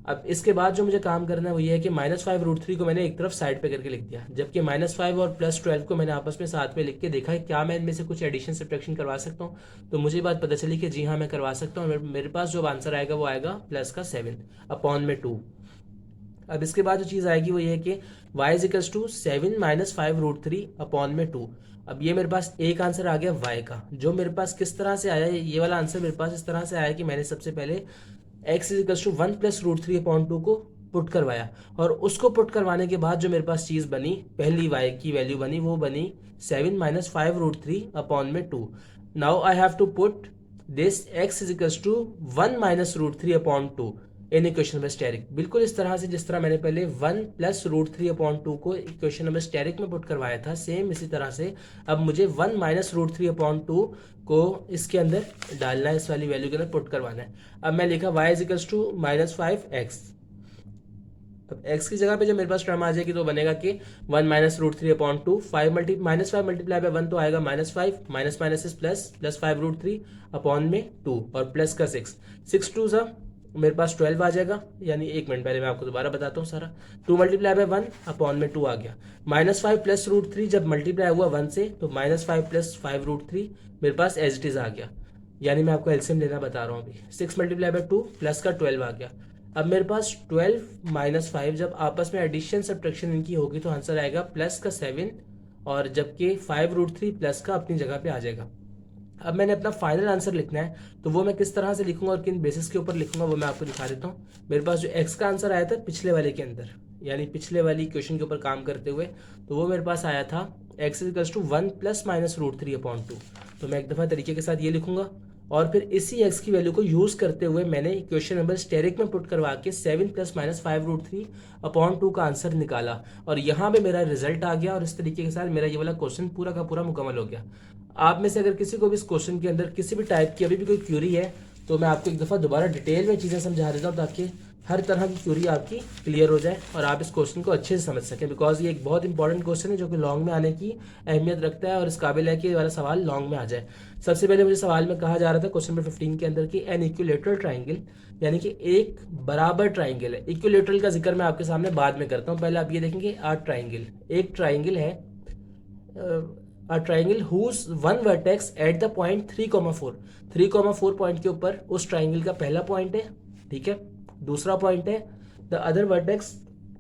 अब इसके बाद जो मुझे काम करना है वो ये है कि माइनस 5 रूट 3 को मैंने एक तरफ साइड पे करके लिख दिया, जबकि माइनस 5 और प्लस 12 को मैंने आपस में साथ में लिख के देखा है क्या मैं इनमें से कुछ एडिशन सब्ट्रैक्शन करवा सकता हूँ, तो मुझे बात पता चली कि जी हाँ मैं करवा सकता हूँ। मेरे पास जो आंसर आएगा वो आएगा प्लस का 7 अपॉन में 2। अब इसके बाद जो चीज़ आएगी वो ये है कि y is equals to 7 minus 5 root 3 upon में 2। अब ये मेरे पास एक आंसर आ गया y का, जो मेरे पास किस तरह से आया, ये वाला आंसर मेरे पास इस तरह से आया कि मैंने सबसे पहले x is equals to 1 plus root 3 upon 2 को पुट करवाया, और उसको पुट करवाने के बाद जो मेरे पास चीज़ बनी, पहली y की वैल्यू बनी, वो बनी 7 माइनस 5√3 अपॉन में 2. Now I have to put this x is equals to 1 minus √3 upon 2 in equation number asterisk. बिल्कुल इस तरह से जिस तरह मैंने पहले 1 प्लस √3 अपॉन 2 को इक्वेशन नंबर स्टेरिक में पुट करवाया था, सेम इसी तरह से अब मुझे 1 माइनस √3 अपॉन 2 को इसके अंदर डालना है, इस वाली वैल्यू के अंदर पुट करवाना है. अब मैं लिखा y is equals to minus 5x. अब x की जगह पे जब मेरे पास टर्म आ जाएगी तो बनेगा कि 1 minus √3 upon 2, minus 5 multiply by 1 तो आएगा minus 5, minus minus is plus, plus 5√3 upon में 2 और प्लस का 6 2 सा मेरे पास 12 आ जाएगा. यानी एक मिनट पहले मैं आपको दोबारा बताता हूँ सारा. 2 मल्टीप्लाई बाय 1 अपॉन में 2 आ गया. माइनस 5 प्लस √3 जब मल्टीप्लाई हुआ 1 से तो माइनस 5 प्लस 5√3 मेरे पास एज इट इज आ गया. यानी मैं आपको एलसीएम लेना बता रहा हूँ अभी. 6 मल्टीप्लाई बाय 2 प्लस का 12 आ गया. अब मेरे पास 12 माइनस 5 जब आपस में एडिशन सब्ट्रैक्शन इनकी होगी तो आंसर आएगा प्लस का 7, और जबकि 5√3 प्लस का अपनी जगह पे आ जाएगा. अब मैंने अपना फाइनल आंसर लिखना है, तो वो मैं किस तरह से लिखूंगा और किन बेसिस के ऊपर लिखूंगा वो मैं आपको दिखा देता हूँ. मेरे पास जो x का आंसर आया था पिछले वाले के अंदर, यानी पिछले वाली क्वेश्चन के ऊपर काम करते हुए, तो वो मेरे पास आया था x equals to 1 plus minus √3 upon 2. तो मैं एक दफ़ा तरीके के साथ ये लिखूंगा, और फिर इसी x की वैल्यू को यूज़ करते हुए मैंने इक्वेशन नंबर स्टेरिक में पुट करवा के 7 प्लस माइनस 5√3 अपॉन 2 का आंसर निकाला, और यहाँ पे मेरा रिजल्ट आ गया. और इस तरीके के साथ मेरा ये वाला क्वेश्चन पूरा का पूरा मुकम्मल हो गया. आप में से अगर किसी को भी इस क्वेश्चन के अंदर किसी भी टाइप की अभी भी कोई क्यूरी है तो मैं आपको एक दफ़ा दोबारा डिटेल में चीज़ें समझा देता हूँ, ताकि हर तरह की क्यूरी आपकी क्लियर हो जाए और आप इस क्वेश्चन को अच्छे से समझ सकें. बिकॉज ये एक बहुत इंपॉर्टेंट क्वेश्चन है जो कि लॉन्ग में आने की अहमियत रखता है और इस काबिल है कि ये वाला सवाल लॉन्ग में आ जाए. सबसे पहले मुझे सवाल में कहा जा रहा था क्वेश्चन नंबर 15 के अंदर कि एन इक्विलेटरल ट्राइंगल, यानी कि एक बराबर ट्राइंगल है. इक्विलेटरल का जिक्र मैं आपके सामने बाद में करता हूँ. पहले आप ये देखेंगे ट्राइंगल, एक ट्राइंगल है, a triangle whose one vertex at the point 3,4 point के ऊपर उस ट्राइंगल का पहला पॉइंट है, ठीक है. दूसरा पॉइंट है the other vertex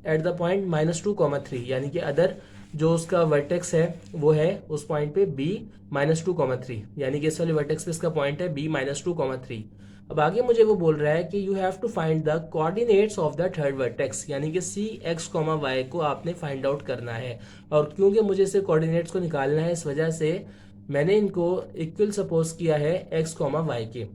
at the point -2,3, यानी कि अदर जो उसका वर्टेक्स है वो है उस पॉइंट पे b -2,3, यानी कि इस वाले वर्टेक्स पे इसका पॉइंट है b -2,3. अब आगे मुझे वो बोल रहा है कि you have to find the coordinates of the third vertex, यानी कि सी एक्स कॉमा वाई को आपने फाइंड आउट करना है. और क्योंकि मुझे इसे कोऑर्डिनेट्स को निकालना है, इस वजह से मैंने इनको इक्वल सपोज किया है एक्स कॉमा वाई के.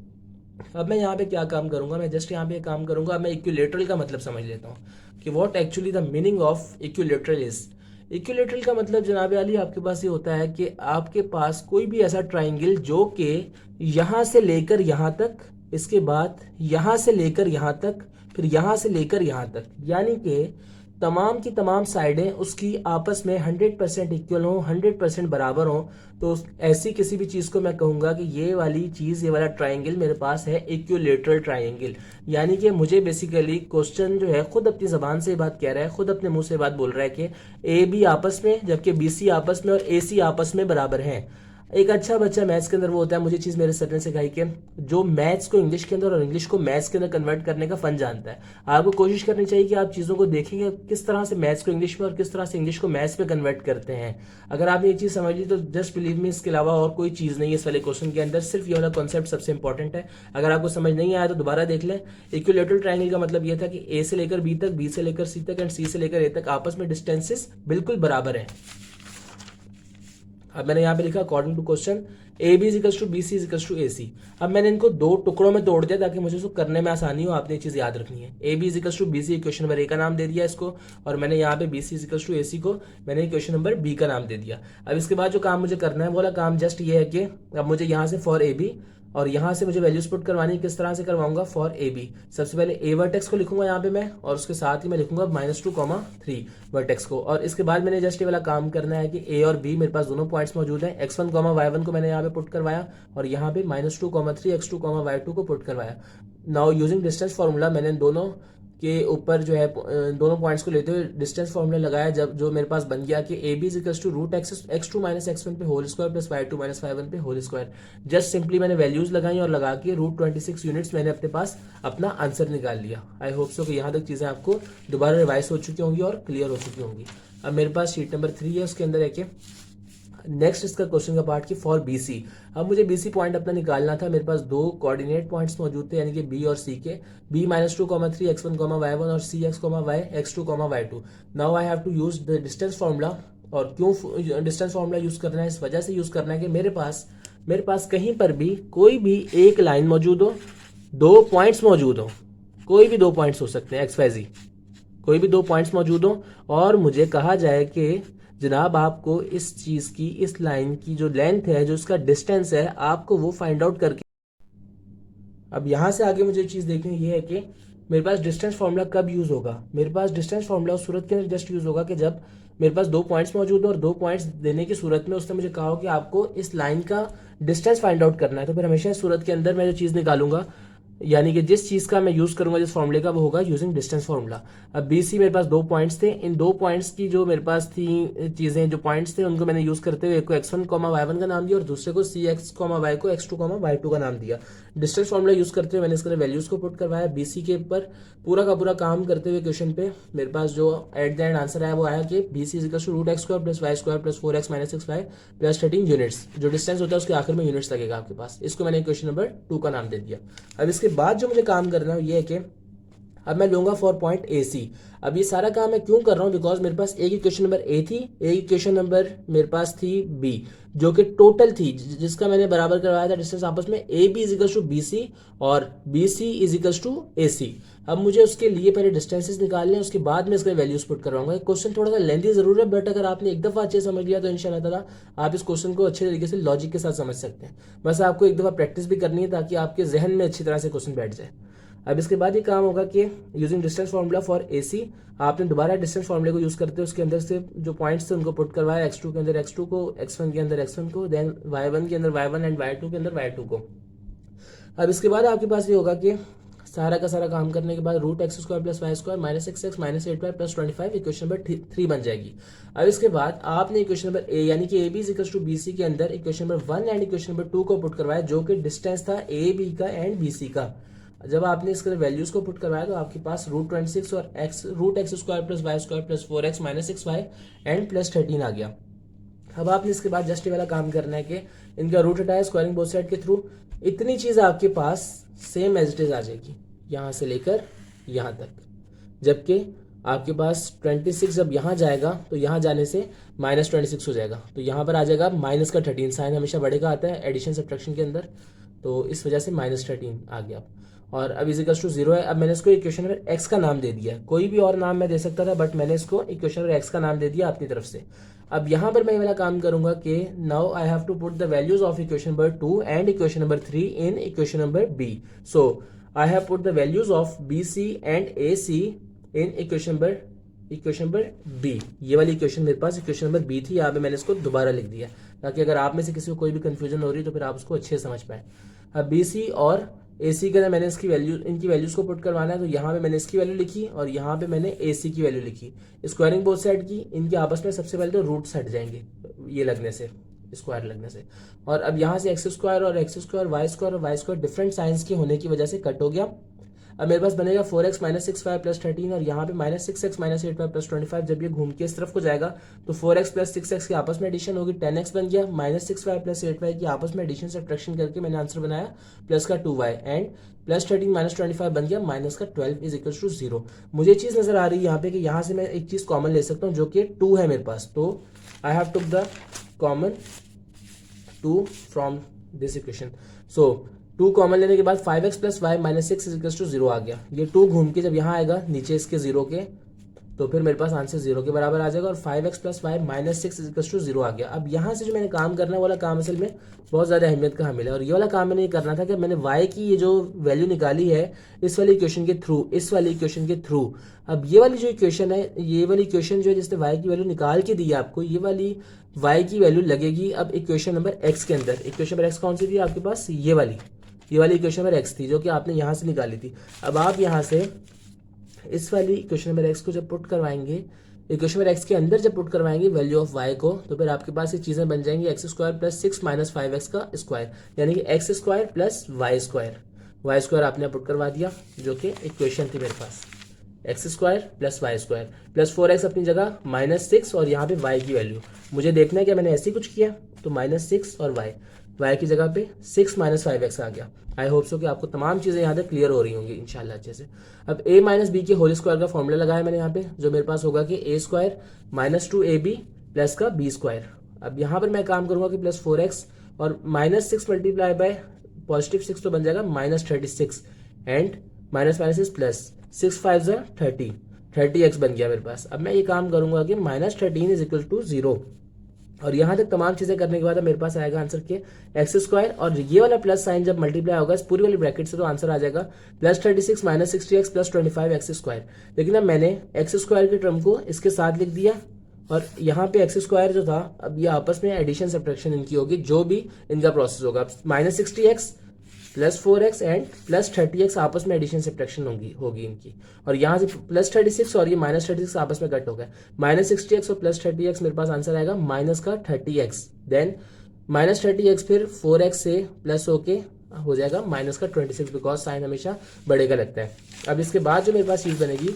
अब मैं यहाँ पे क्या काम करूंगा, मैं जस्ट यहाँ पे काम करूंगा. अब मैं इक्विलेटरल का मतलब समझ लेता हूँ कि what actually the meaning of equilateral is. Equilateral का मतलब जनाब अली आपके पास ये होता है कि आपके पास कोई भी ऐसा ट्राइंगल जो कि यहाँ से लेकर यहाँ तक, इसके बाद यहाँ से लेकर यहाँ तक, फिर यहाँ से लेकर यहाँ तक, यानी कि तमाम की तमाम साइडें उसकी आपस में 100% इक्वल हों, 100% बराबर हों, तो ऐसी किसी भी चीज़ को मैं कहूँगा कि ये वाली चीज़, ये वाला ट्राइंगल मेरे पास है इक्विलेटरल ट्राइंगल. यानी कि मुझे बेसिकली क्वेश्चन जो है खुद अपनी ज़बान से बात कह रहा है, खुद अपने मुंह से बात बोल रहा है कि ए बी आपस में, जबकि बी सी आपस में और ए सी आपस में बराबर हैं. एक अच्छा बच्चा मैथ्स के अंदर वो होता है, मुझे चीज़ मेरे सर ने सिखाई कि जो मैथ्स को इंग्लिश के अंदर और इंग्लिश को मैथ्स के अंदर कन्वर्ट करने का फन जानता है. आपको कोशिश करनी चाहिए कि आप चीज़ों को देखेंगे किस तरह से मैथ्स को इंग्लिश में और किस तरह से इंग्लिश को मैथ्स में कन्वर्ट करते हैं. अगर आपने ये चीज़ समझ ली तो जस्ट बिलीव मी, इसके अलावा और कोई चीज़ नहीं है इस वाले क्वेश्चन के अंदर, सिर्फ ये वाला कॉन्सेप्ट सबसे इंपॉर्टेंट है. अगर आपको समझ नहीं आया तो दोबारा देख लें. इक्विलेटरल ट्राइंगल का मतलब ये था कि ए से लेकर बी तक, बी से लेकर सी तक एंड सी से लेकर ए तक आपस में डिस्टेंसेस बिल्कुल बराबर है. अब मैंने यहाँ पे लिखा according to question A B इजिकल्स to B C is equals to A C. अब मैंने इनको दो टुकड़ों में तोड़ दिया ताकि मुझे उसको करने में आसानी हो. आपने ये चीज़ याद रखनी है. A B इजिकल्स to B C, equation number A का नाम दे दिया इसको, और मैंने यहाँ पे B C is equals to A सी को मैंने इक्वेशन नंबर बी का नाम दे दिया. अब इसके बाद जो काम मुझे करना है वो वाला काम जस्ट ये है कि अब मुझे यहाँ से फॉर ए बी और यहाँ से मुझे वैल्यूज पुट करवानी, किस तरह से करवाऊंगा, फॉर ए बी. सबसे पहले ए वर्टेक्स को लिखूंगा यहाँ पे मैं, और उसके साथ ही मैं लिखूंगा -2,3 वर्टेक्स को. और इसके बाद मैंने जस्ट ये वाला काम करना है कि ए और बी मेरे पास दोनों पॉइंट्स मौजूद हैं. x1, y1 को मैंने यहाँ पे पुट करवाया और यहाँ पे -2,3 x2, y2 को पुट करवाया. नाउ यूजिंग डिस्टेंस फार्मूला मैंने दोनों के ऊपर जो है दोनों पॉइंट्स को लेते हुए डिस्टेंस फॉर्मूला लगाया, जब जो मेरे पास बन गया कि A B equals to root x2 minus x1 पे whole square plus y2 minus y1 पे होल स्क्वायर. जस्ट सिंपली मैंने वैल्यूज लगाई और लगा के √26 यूनिट्स मैंने अपने पास अपना आंसर निकाल लिया. आई होप सो कि यहाँ तक चीज़ें आपको दोबारा रिवाइज हो चुकी होंगी और क्लियर हो चुकी होंगी. अब मेरे पास शीट नंबर 3 है, उसके अंदर है कि नेक्स्ट इसका क्वेश्चन का पार्ट की फॉर BC। अब मुझे BC पॉइंट अपना निकालना था। मेरे पास दो कोऑर्डिनेट पॉइंट्स मौजूद थे यानी कि B और C के, B-2, 3 x1, y1 और C x, y x2, y2। Now I have to use the distance formula. और क्यों डिस्टेंस फार्मूला यूज करना है? इस वजह से यूज करना है कि मेरे पास कहीं पर भी कोई भी एक लाइन मौजूद हो, दो पॉइंट्स मौजूद हो, कोई भी दो पॉइंट्स हो सकते हैं XYZ, कोई भी दो पॉइंट्स मौजूद हो, और मुझे कहा जाए कि जनाब आपको इस चीज की, इस लाइन की जो लेंथ है, जो इसका डिस्टेंस है, आपको वो फाइंड आउट करके। अब यहां से आगे मुझे चीज देखनी ये है कि मेरे पास डिस्टेंस फार्मूला कब यूज होगा। मेरे पास डिस्टेंस फार्मूला उस सूरत के अंदर जस्ट यूज होगा कि जब मेरे पास दो पॉइंट्स मौजूद हो और दो पॉइंट्स देने की सूरत में उसने मुझे कहा हो कि आपको इस लाइन का डिस्टेंस फाइंड आउट करना है। तो फिर हमेशा इस सूरत के अंदर मैं जो चीज निकालूंगा, यानी कि जिस चीज का मैं यूज करूंगा जिस फॉर्मूले का, वो होगा यूजिंग डिस्टेंस फार्मूला। अब BC मेरे पास दो पॉइंट्स थे। इन दो पॉइंट्स की जो मेरे पास थी चीजें, जो पॉइंट्स थे, उनको मैंने यूज करते हुए एक को x1, y1 का नाम दिया और दूसरे को CX, y को x2, y2 का नाम दिया। डिस्टेंस फार्मूला यूज करते हुए मैंने इसके वैल्यूज को पुट करवाया। BC के ऊपर पूरा का पूरा काम करते हुए क्वेश्चन पे मेरे पास जो एट द एंड आंसर आया वो आया कि BC √x² + y² + 4x - 6y + 13 units. जो डिस्टेंस होता है उसके आखिर में यूनिट्स लगेगा आपके पास। इसको मैंने क्वेश्चन नंबर 2 का नाम दे दिया। अब इसके बाद जो मुझे काम करना है ये है कि अब मैं लूंगा फॉर पॉइंट AC। अब ये सारा काम मैं क्यों कर रहा हूं? बिकॉज मेरे पास एक इक्वेशन नंबर A थी, एक इक्वेशन नंबर मेरे पास थी B, जो कि टोटल थी, जिसका मैंने बराबर करवाया था डिस्टेंस आपस में। AB = BC और BC = AC। अब मुझे उसके लिए पहले डिस्टेंसेस निकालने हैं, उसके बाद में इसके वैल्यूज पुट करवाऊंगा। क्वेश्चन थोड़ा सा लेंथी जरूर है, बट अगर आपने एक दफा अच्छे समझ लिया तो इंशाल्लाह ताला आप इस क्वेश्चन को अच्छे तरीके से लॉजिक के साथ समझ सकते हैं। बस आपको एक दफा प्रैक्टिस भी करनी है ताकि आपके जहन में अच्छी तरह से क्वेश्चन बैठ जाए। अब इसके बाद ये काम होगा कि using distance formula for AC, आपने दोबारा डिस्टेंस फार्मूले को यूज करते हैं, उसके अंदर से जो पॉइंट्स थे उनको पुट करवाया। x2 के अंदर x2 को, x1 के अंदर x1 को, देन y1 के अंदर y1 एंड y2 के अंदर y2 को। अब इसके बाद आपके पास ये होगा कि सारा का सारा काम करने के बाद √x² + y² - 6x - 8y + 25 equation number 3 बन जाएगी। अब इसके बाद आपने इक्वेशन नंबर A यानी कि AB = BC के अंदर equation number 1 and equation number 2 को पुट करवाया, जो कि डिस्टेंस था AB का एंड BC का। जब आपने इसके वैल्यूज को पुट करवाया तो आपके पास √26 और √x² + y² + 4x - 6y and +13 आ गया। अब आपने इसके बाद जस्ट ये वाला काम करना है कि इनका रूट हटाया स्क्वायरिंग बोथ साइड के थ्रू। इतनी चीज आपके पास सेम एज इट इज आ जाएगी यहां से लेकर यहां तक, जबकि आपके पास 26 जब यहां जाएगा तो यहां जाने से -26 हो जाएगा, तो यहां पर आ जाएगा माइनस का 13। साइन हमेशा बढ़ेगा आता है एडिशन सब्ट्रैक्शन के अंदर, तो इस वजह से -13 आ गया। और अब = 0 है। अब मैंने इसको इक्वेशन नंबर x का नाम दे दिया। कोई भी और नाम मैं दे सकता था, बट मैंने इसको इक्वेशन नंबर x का नाम दे दिया अपनी तरफ से। अब यहां पर मैं ये वाला काम करूंगा कि now I have to put the values of equation number 2 and equation number 3 in equation number B। So I have put the values of BC and AC in equation number B। ये वाली equation मेरे पास equation number B थी, यहाँ पे मैंने इसको दोबारा लिख दिया ताकि अगर आप में से किसी को कोई भी कंफ्यूजन हो रही है तो फिर आप उसको अच्छे से समझ पाए। अब BC और AC के अंदर मैंने इनकी वैल्यूज को पुट करवाना है, तो यहाँ पे मैंने इसकी वैल्यू लिखी और यहाँ पे मैंने AC की वैल्यू लिखी। स्क्वायरिंग बोथ साइड की, इनके आपस में सबसे पहले तो रूट्स हट जाएंगे ये लगने से, स्क्वायर लगने से। और अब यहाँ से x² और x² y² और y² डिफरेंट साइंस के होने की वजह से कट हो गया। अब मेरे पास बनेगा 4x - 6y + 13 और यहाँ पे -6x - 8y + 25। जब ये घूम के इस तरफ को जाएगा तो 4x + 6x की आपस में एडिशन होगी, 10x बन गया। -6y + 8y की आपस में एडिशन सब्ट्रैक्शन करके मैंने आंसर बनाया +2y एंड +13 - 25 बन गया -12 = 0। मुझे चीज नजर आ रही है यहाँ पे कि यहाँ से मैं एक चीज कॉमन ले सकता हूँ जो कि 2 है मेरे पास, तो I have took the common 2 from this equation. So 2 common लेने के बाद 5x + y - 6 = 0 आ गया। ये 2 घूम के जब यहाँ आएगा नीचे इसके 0 के, तो फिर मेरे पास आंसर 0 के बराबर आ जाएगा और 5x + y - 6 = 0 आ गया। अब यहाँ से जो मैंने काम करना वाला काम असल में बहुत ज़्यादा अहमियत का हामिल है, और ये वाला काम मैंने ये करना था कि मैंने y की ये जो वैल्यू निकाली है इस वाली इक्वेशन के थ्रू, अब ये वाली जो इक्वेशन है, ये वाली इक्वेशन जो है जिसने y की वैल्यू निकाल के दी है आपको, ये वाली y की वैल्यू लगेगी अब इक्वेशन नंबर x के अंदर। इक्वेशन नंबर x कौन सी थी आपके पास? ये वाली इक्वेशन नंबर x थी जो कि आपने यहाँ से निकाली थी। अब आप यहाँ से इस वाली इक्वेशन नंबर x को जब पुट करवाएंगे, इक्वेशन नंबर x के अंदर जब पुट करवाएंगे वैल्यू ऑफ y को, तो फिर आपके पास ये चीजें बन जाएंगी x² + 6 - 5x का स्क्वायर, यानी कि x² + y² आपने पुट करवा दिया जो कि इक्वेशन थी मेरे पास, x² + y² + 4x अपनी जगह -6 और यहाँ पे y की वैल्यू। मुझे देखना है कि मैंने ऐसे ही कुछ किया, तो -6 और y की जगह पे 6 - 5x आ गया। आई होप सो कि आपको तमाम चीज़ें यहाँ तक क्लियर हो रही होंगी इंशाल्लाह अच्छे से। अब a - b के होल स्क्वायर का फॉर्मूला लगाया मैंने यहाँ पे, जो मेरे पास होगा कि a² - 2ab प्लस का b²। अब यहाँ पर मैं काम करूंगा कि +4x और -6 मल्टीप्लाई बाय +6 तो बन जाएगा -36 एंड माइनस इज प्लस 6 5 ज़ा 30x बन गया मेरे पास। अब मैं ये काम करूंगा कि -13 = 0 और यहाँ तक तमाम चीजें करने के बाद अब मेरे पास आएगा आंसर के x² और ये वाला प्लस साइन जब मल्टीप्लाई होगा इस पूरी वाली ब्रैकेट से तो आंसर आ जाएगा +36 - 60x + 25x²। लेकिन अब मैंने x² की टर्म को इसके साथ लिख दिया और यहाँ पे x² जो था, अब ये आपस में एडिशन सब्ट्रैक्शन इनकी होगी, जो भी इनका प्रोसेस होगा। -60x +4x एंड +30x आपस में एडिशन सब्ट्रैक्शन होगी इनकी, और यहाँ से +36 और ये -36 आपस में कट हो गए। -60x और +30x मेरे पास आंसर आएगा -30x, देन -30x फिर 4x से प्लस होके हो जाएगा -26, बिकॉज साइन हमेशा बड़े का लगता है। अब इसके बाद जो मेरे पास चीज बनेगी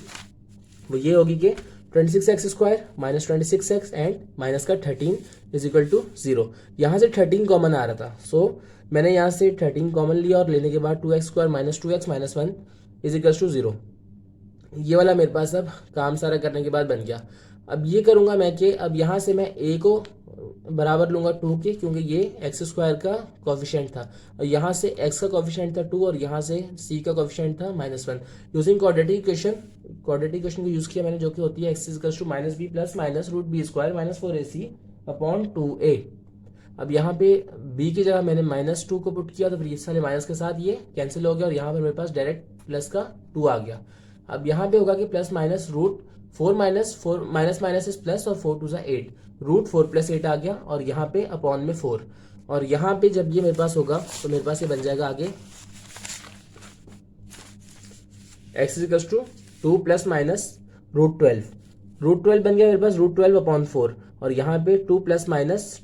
वो ये होगी कि 26x² - 26x एंड -13 = 0। यहाँ से 13 कॉमन आ रहा था, सो मैंने यहाँ से 13 कॉमन लिया और लेने के बाद 2x² - 2x - 1 = 0। ये वाला मेरे पास अब काम सारा करने के बाद बन गया। अब ये करूँगा मैं कि अब यहाँ से मैं a को बराबर लूंगा 2 के, क्योंकि ये x² का कोफिशिएंट था और यहाँ से x का कोफिशिएंट था 2 और यहाँ से c का कोफिशिएंट था -1। यूजिंग क्वाड्रेटिक इक्वेशन को यूज किया मैंने, जो कि होती है x = -b + -√b² - 4ac/2a। अब यहाँ पे b की जगह मैंने -2 को पुट किया तो फिर इस वाले माइनस के साथ ये कैंसिल हो गया और यहाँ पर मेरे पास डायरेक्ट प्लस का 2 आ गया। अब यहाँ पे होगा कि +-4 माइनस इज प्लस और 4 × 2 = 8, √4 + 8 आ गया और यहाँ पे अपॉन में 4, और यहाँ पे जब ये मेरे पास होगा तो मेरे पास ये बन जाएगा आगे x = 2 ± √12। √12 बन गया मेरे पास √12/4 और यहाँ पे 2 ±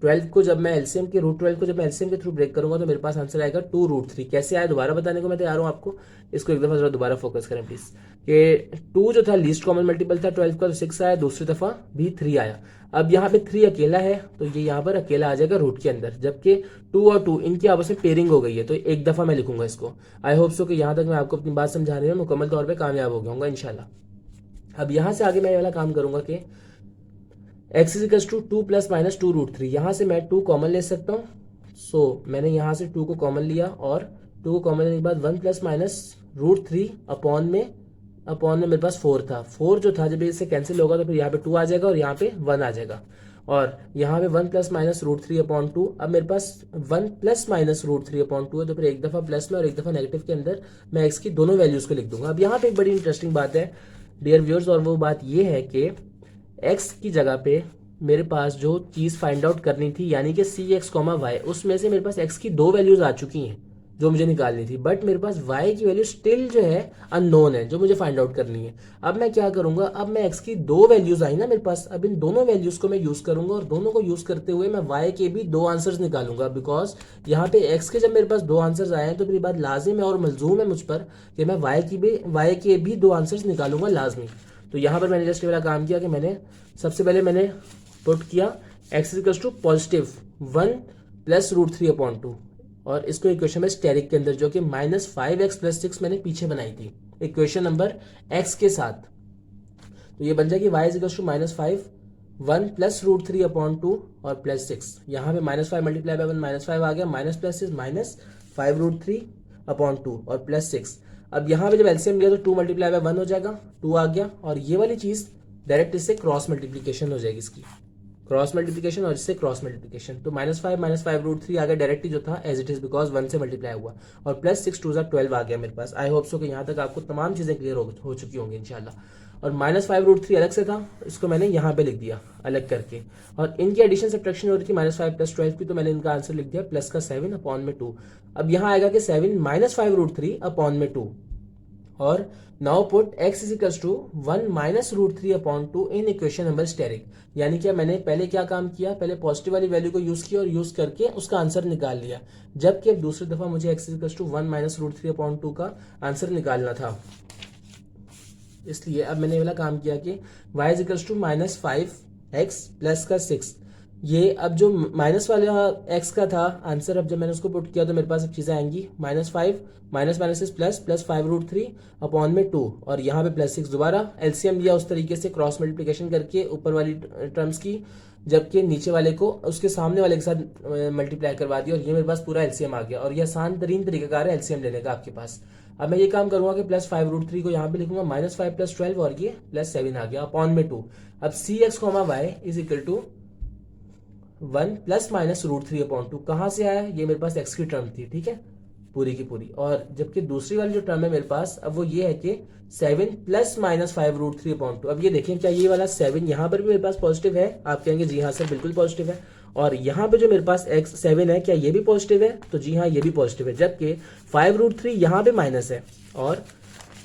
12 को जब मैं एलसीएम के √12 को जब मैं एलसीएम के थ्रू ब्रेक करूंगा तो मेरे पास आंसर आएगा 2√3। कैसे आया दोबारा बताने को मैं तैयार हूं आपको, इसको एक दफा जरा दोबारा फोकस करें प्लीज। कि 2 जो था लीस्ट कॉमन मल्टीपल था 12 का, तो 6 आया, दूसरी दफा भी 3 आया। अब यहाँ पे 3 अकेला है तो ये यहाँ पर अकेला आ जाएगा रूट के अंदर, जबकि 2 और 2 इनकी आपस में पेयरिंग हो गई है तो एक दफा मैं लिखूंगा इसको। आई होप सो कि यहाँ तक मैं आपको अपनी बात समझाने में मुकम्मल तौर पर कामयाब हो गया इंशाल्लाह। अब यहाँ से आगे मैं वाला काम करूंगा कि x = 2 ± 2√3। यहाँ से मैं 2 कॉमन ले सकता हूँ, सो मैंने यहाँ से 2 को कॉमन लिया और 2 को कॉमन लेने के बाद 1 ± √3 अपॉन में मेरे पास 4 था। 4 जो था जब इससे कैंसिल होगा तो फिर यहाँ पे 2 आ जाएगा और यहाँ पे 1 आ जाएगा, और यहाँ पे 1 ± √3/2। अब मेरे पास 1 ± √3/2 है तो फिर एक दफा प्लस में और एक दफा नेगेटिव के अंदर मैं x की दोनों वैल्यूज को लिख दूंगा। अब यहाँ पे एक बड़ी इंटरेस्टिंग बात है डियर व्यूअर्स, और वो बात ये है कि x की जगह पे मेरे पास जो चीज फाइंड आउट करनी थी यानी कि cx, y, उसमें से मेरे पास x की 2 वैल्यूज आ चुकी हैं जो मुझे निकालनी थी, बट मेरे पास y की वैल्यू स्टिल जो है अननोन है जो मुझे फाइंड आउट करनी है। अब मैं क्या करूंगा, अब मैं x की 2 वैल्यूज आई ना मेरे पास, अब इन दोनों वैल्यूज को मैं यूज करूंगा और दोनों को यूज करते हुए मैं y के भी 2 आंसर्स निकालूंगा, बिकॉज यहाँ पे x के जब मेरे पास 2 आंसर्स आए हैं तो मेरी बात लाजिम है और मलजूम है मुझ पर कि मैं y के भी 2 आंसर्स निकालूंगा लाजमी। तो यहाँ पर मैंने जस्ट वाला काम किया कि मैंने सबसे पहले मैंने पुट किया x = +1 + √3/2 और इसको इक्वेशन में स्टेरिक के अंदर जो कि -5x + 6 मैंने पीछे बनाई थी इक्वेशन नंबर x के साथ, तो ये बन जाएगी y = -5 1 + √3/2 और +6। यहाँ पे -5 × 1 -5 आ गया, माइनस प्लस इज -5 √3/2 और +6। अब यहाँ पे जब एलसीएम लिया तो 2 × 1 हो जाएगा, 2 आ गया, और ये वाली चीज डायरेक्ट इससे क्रॉस मल्टीप्लीकेशन हो जाएगी, इसकी क्रॉस मल्टीप्लीकेशन और इससे क्रॉस मल्टीप्लीकेशन, तो -5 √3 आ गया डायरेक्टली जो था एज इट इज, बिकॉज 1 से मल्टीप्लाई हुआ, और +6 2 = 12 आ गया मेरे पास। आई होप सो कि यहाँ तक आपको तमाम चीजें क्लियर हो चुकी होंगी इंशाल्लाह। और -5 √3 अलग से था, इसको मैंने यहाँ पे लिख दिया अलग करके, और इनकी एडिशन सब्ट्रैक्शन हो रही थी -5 + 12 की, तो मैंने इनका आंसर लिख दिया प्लस का 7 अपॉन में 2। अब यहाँ आएगा कि 7 -5 √3 अपॉन में 2, और now put x = 1 - √3/2 in equation number asterisk. यानी कि मैंने पहले क्या काम किया, पहले पॉजिटिव वाली वैल्यू को यूज किया और यूज करके उसका आंसर निकाल लिया, जबकि अब दूसरी दफा मुझे x = 1 - √3/2 का आंसर निकालना था। इसलिए अब मैंने वाला काम किया कि y = -5x प्लस का 6 ये अब जो माइनस वाला एक्स का था आंसर, अब जब मैंने उसको पुट किया तो मेरे पास अब चीज़ें आएंगी -5 माइनस माइनस प्लस 5√3 अपॉन में 2 और यहाँ पे +6 दोबारा एलसीएम लिया उस तरीके से क्रॉस मल्टीप्लिकेशन करके ऊपर वाली टर्म्स की, जबकि नीचे वाले को उसके सामने वाले के साथ मल्टीप्लाई करवा दिया और ये मेरे पास पूरा एलसीएम आ गया। और ये आसान तरीन तरीकाकार है एलसीएम लेने का आपके पास। अब मैं ये काम करूंगा कि +5√3 को यहाँ पे लिखूंगा -5 + 12 और ये +7 आ गया अपॉन में 2। अब CX, Y is equal to 1 ± √3/2 कहाँ से आया? ये मेरे पास x की टर्म थी, ठीक है, पूरी की पूरी। और जबकि दूसरी वाली जो टर्म है मेरे पास अब वो ये है कि 7 ± 5√3/2। अब ये देखें, क्या ये वाला 7 यहाँ पर भी मेरे पास पॉजिटिव है? आप कहेंगे जी हाँ सर बिल्कुल पॉजिटिव है। और यहाँ पे जो मेरे पास x 7 है, क्या ये भी पॉजिटिव है? तो जी हाँ ये भी पॉजिटिव है। जबकि 5√3 यहाँ पे माइनस है और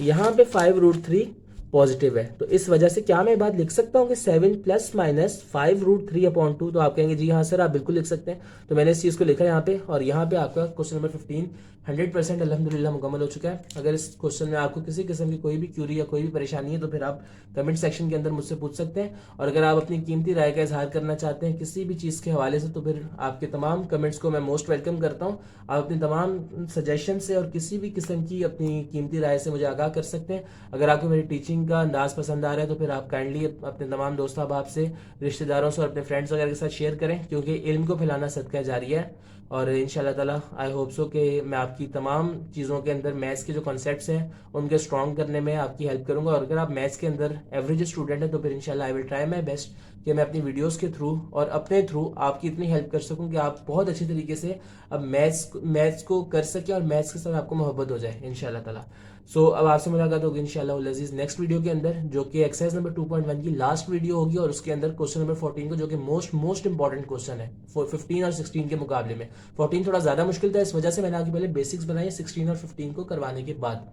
यहाँ पे 5√3 पॉजिटिव है। तो इस वजह से क्या मैं बात लिख सकता हूँ कि 7 ± 5√3/2। तो आप कहेंगे जी हाँ सर आप बिल्कुल लिख सकते हैं। तो मैंने इस चीज़ को लिखा यहाँ पे और यहाँ पे आपका क्वेश्चन नंबर 15 100% अल्हम्दुलिल्लाह मुकम्मल हो चुका है। अगर इस क्वेश्चन में आपको किसी किस्म की कोई भी क्यूरी या कोई भी परेशानी है तो फिर आप कमेंट सेक्शन के अंदर मुझसे पूछ सकते हैं। और अगर आप अपनी कीमती राय का इजहार करना चाहते हैं किसी भी चीज़ के हवाले से तो फिर आपके तमाम कमेंट्स को मैं मोस्ट वेलकम करता हूँ। आप अपनी तमाम सजेशन से और किसी भी किस्म की अपनी कीमती राय से मुझे आगाह कर सकते हैं। अगर आपको मेरी टीचिंग का अंदाज पसंद आ रहा है तो फिर आप काइंडली अपने तमाम दोस्त अहबाब से, रिश्तेदारों से और अपने फ्रेंड्स वगैरह के साथ शेयर करें, क्योंकि इल्म को फैलाना सदका जारिया है। और इंशाल्लाह ताला आई होप सो कि मैं आपकी तमाम चीज़ों के अंदर मैथ्स के जो कॉन्सेप्ट्स हैं उनके स्ट्रॉन्ग करने में आपकी हेल्प करूंगा। और अगर आप मैथ्स के अंदर एवरेज स्टूडेंट हैं तो फिर इंशाल्लाह I will try my best कि मैं अपनी वीडियोस के थ्रू और अपने थ्रू आपकी इतनी हेल्प कर सकूं कि आप बहुत अच्छी तरीके से अब मैथ्स को कर सकें और मैथ्स के साथ आपको मोहब्बत हो जाए इंशाल्लाह ताला। सो अब आपसे मुलाकात होगी इंशाल्लाह अज़ीज़ नेक्स्ट वीडियो के अंदर, जो कि एक्सरसाइज नंबर 2.1 की लास्ट वीडियो होगी और उसके अंदर क्वेश्चन नंबर 14 को, जो कि मोस्ट इंपॉर्टेंट क्वेश्चन है 15 और 16 के मुकाबले में। 14 थोड़ा ज्यादा मुश्किल था, इस वजह से मैंने आगे पहले बेसिक्स बनाई 16 और 15 को करवाने के बाद।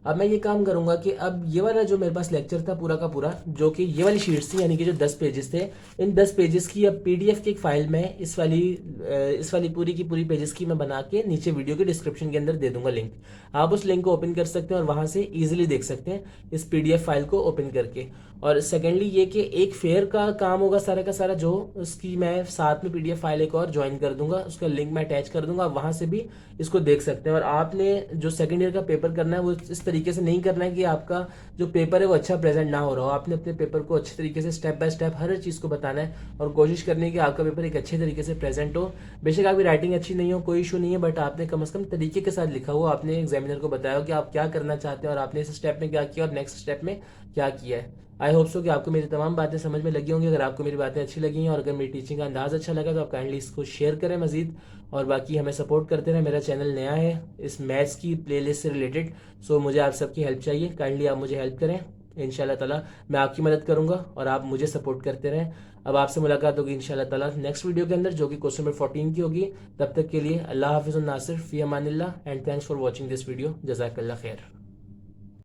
अब मैं ये काम करूंगा कि अब ये वाला जो मेरे पास लेक्चर था पूरा का पूरा, जो कि ये वाली शीट्स थी यानी कि जो 10 पेजेस थे, इन 10 पेजेस की अब PDF की एक फाइल में इस वाली पूरी की पूरी पेजेस की मैं बना के नीचे वीडियो के डिस्क्रिप्शन के अंदर दे दूंगा लिंक। आप उस लिंक को ओपन कर सकते हैं और वहां से इजीली देख सकते हैं इस PDF फाइल को ओपन करके। और सेकेंडली ये कि एक फेयर का काम होगा सारा का सारा, जो उसकी मैं साथ में PDF फाइल एक और ज्वाइन कर दूंगा, उसका लिंक मैं अटैच कर दूंगा, वहां से भी इसको देख सकते हैं। और आपने जो सेकंड ईयर का पेपर करना है वो इस तरीके से नहीं करना है कि आपका जो पेपर है वो अच्छा प्रेजेंट ना हो रहा हो। आपने अपने पेपर को अच्छे तरीके से स्टेप बाय स्टेप हर चीज़ को बताना है और कोशिश करनी है कि आपका पेपर एक अच्छे तरीके से प्रेजेंट हो। बेशक आपकी राइटिंग अच्छी नहीं हो, कोई इशू नहीं है, बट आपने कम से कम तरीके के साथ लिखा हुआ, आपने एग्जामिनर को बताया हो कि आप क्या करना चाहते हैं और आपने इस स्टेप में क्या किया और नेक्स्ट स्टेप में क्या किया है। आई होप सो कि आपको मेरी तमाम बातें समझ में लगी होंगी। अगर आपको मेरी बातें अच्छी लगी हैं और अगर मेरी टीचिंग का अंदाज अच्छा लगा तो आप काइंडली इसको शेयर करें मजीद, और बाकी हमें सपोर्ट करते रहें। मेरा चैनल नया है इस मैथ्स की प्लेलिस्ट से रिलेटेड, सो मुझे आप सबकी हेल्प चाहिए। काइंडली आप मुझे हेल्प करें, इंशाल्लाह ताला मैं आपकी मदद करूंगा और आप मुझे सपोर्ट करते रहें। अब आपसे मुलाकात होगी इंशाल्लाह ताला नेक्स्ट वीडियो के अंदर, जो कि क्वेश्चन नंबर 14 की होगी। तब तक के लिए अल्लाह हाफिज़ नासिर फ़ी अमानिल्लाह and thanks for watching this video. जज़ाकल्लाह खैर।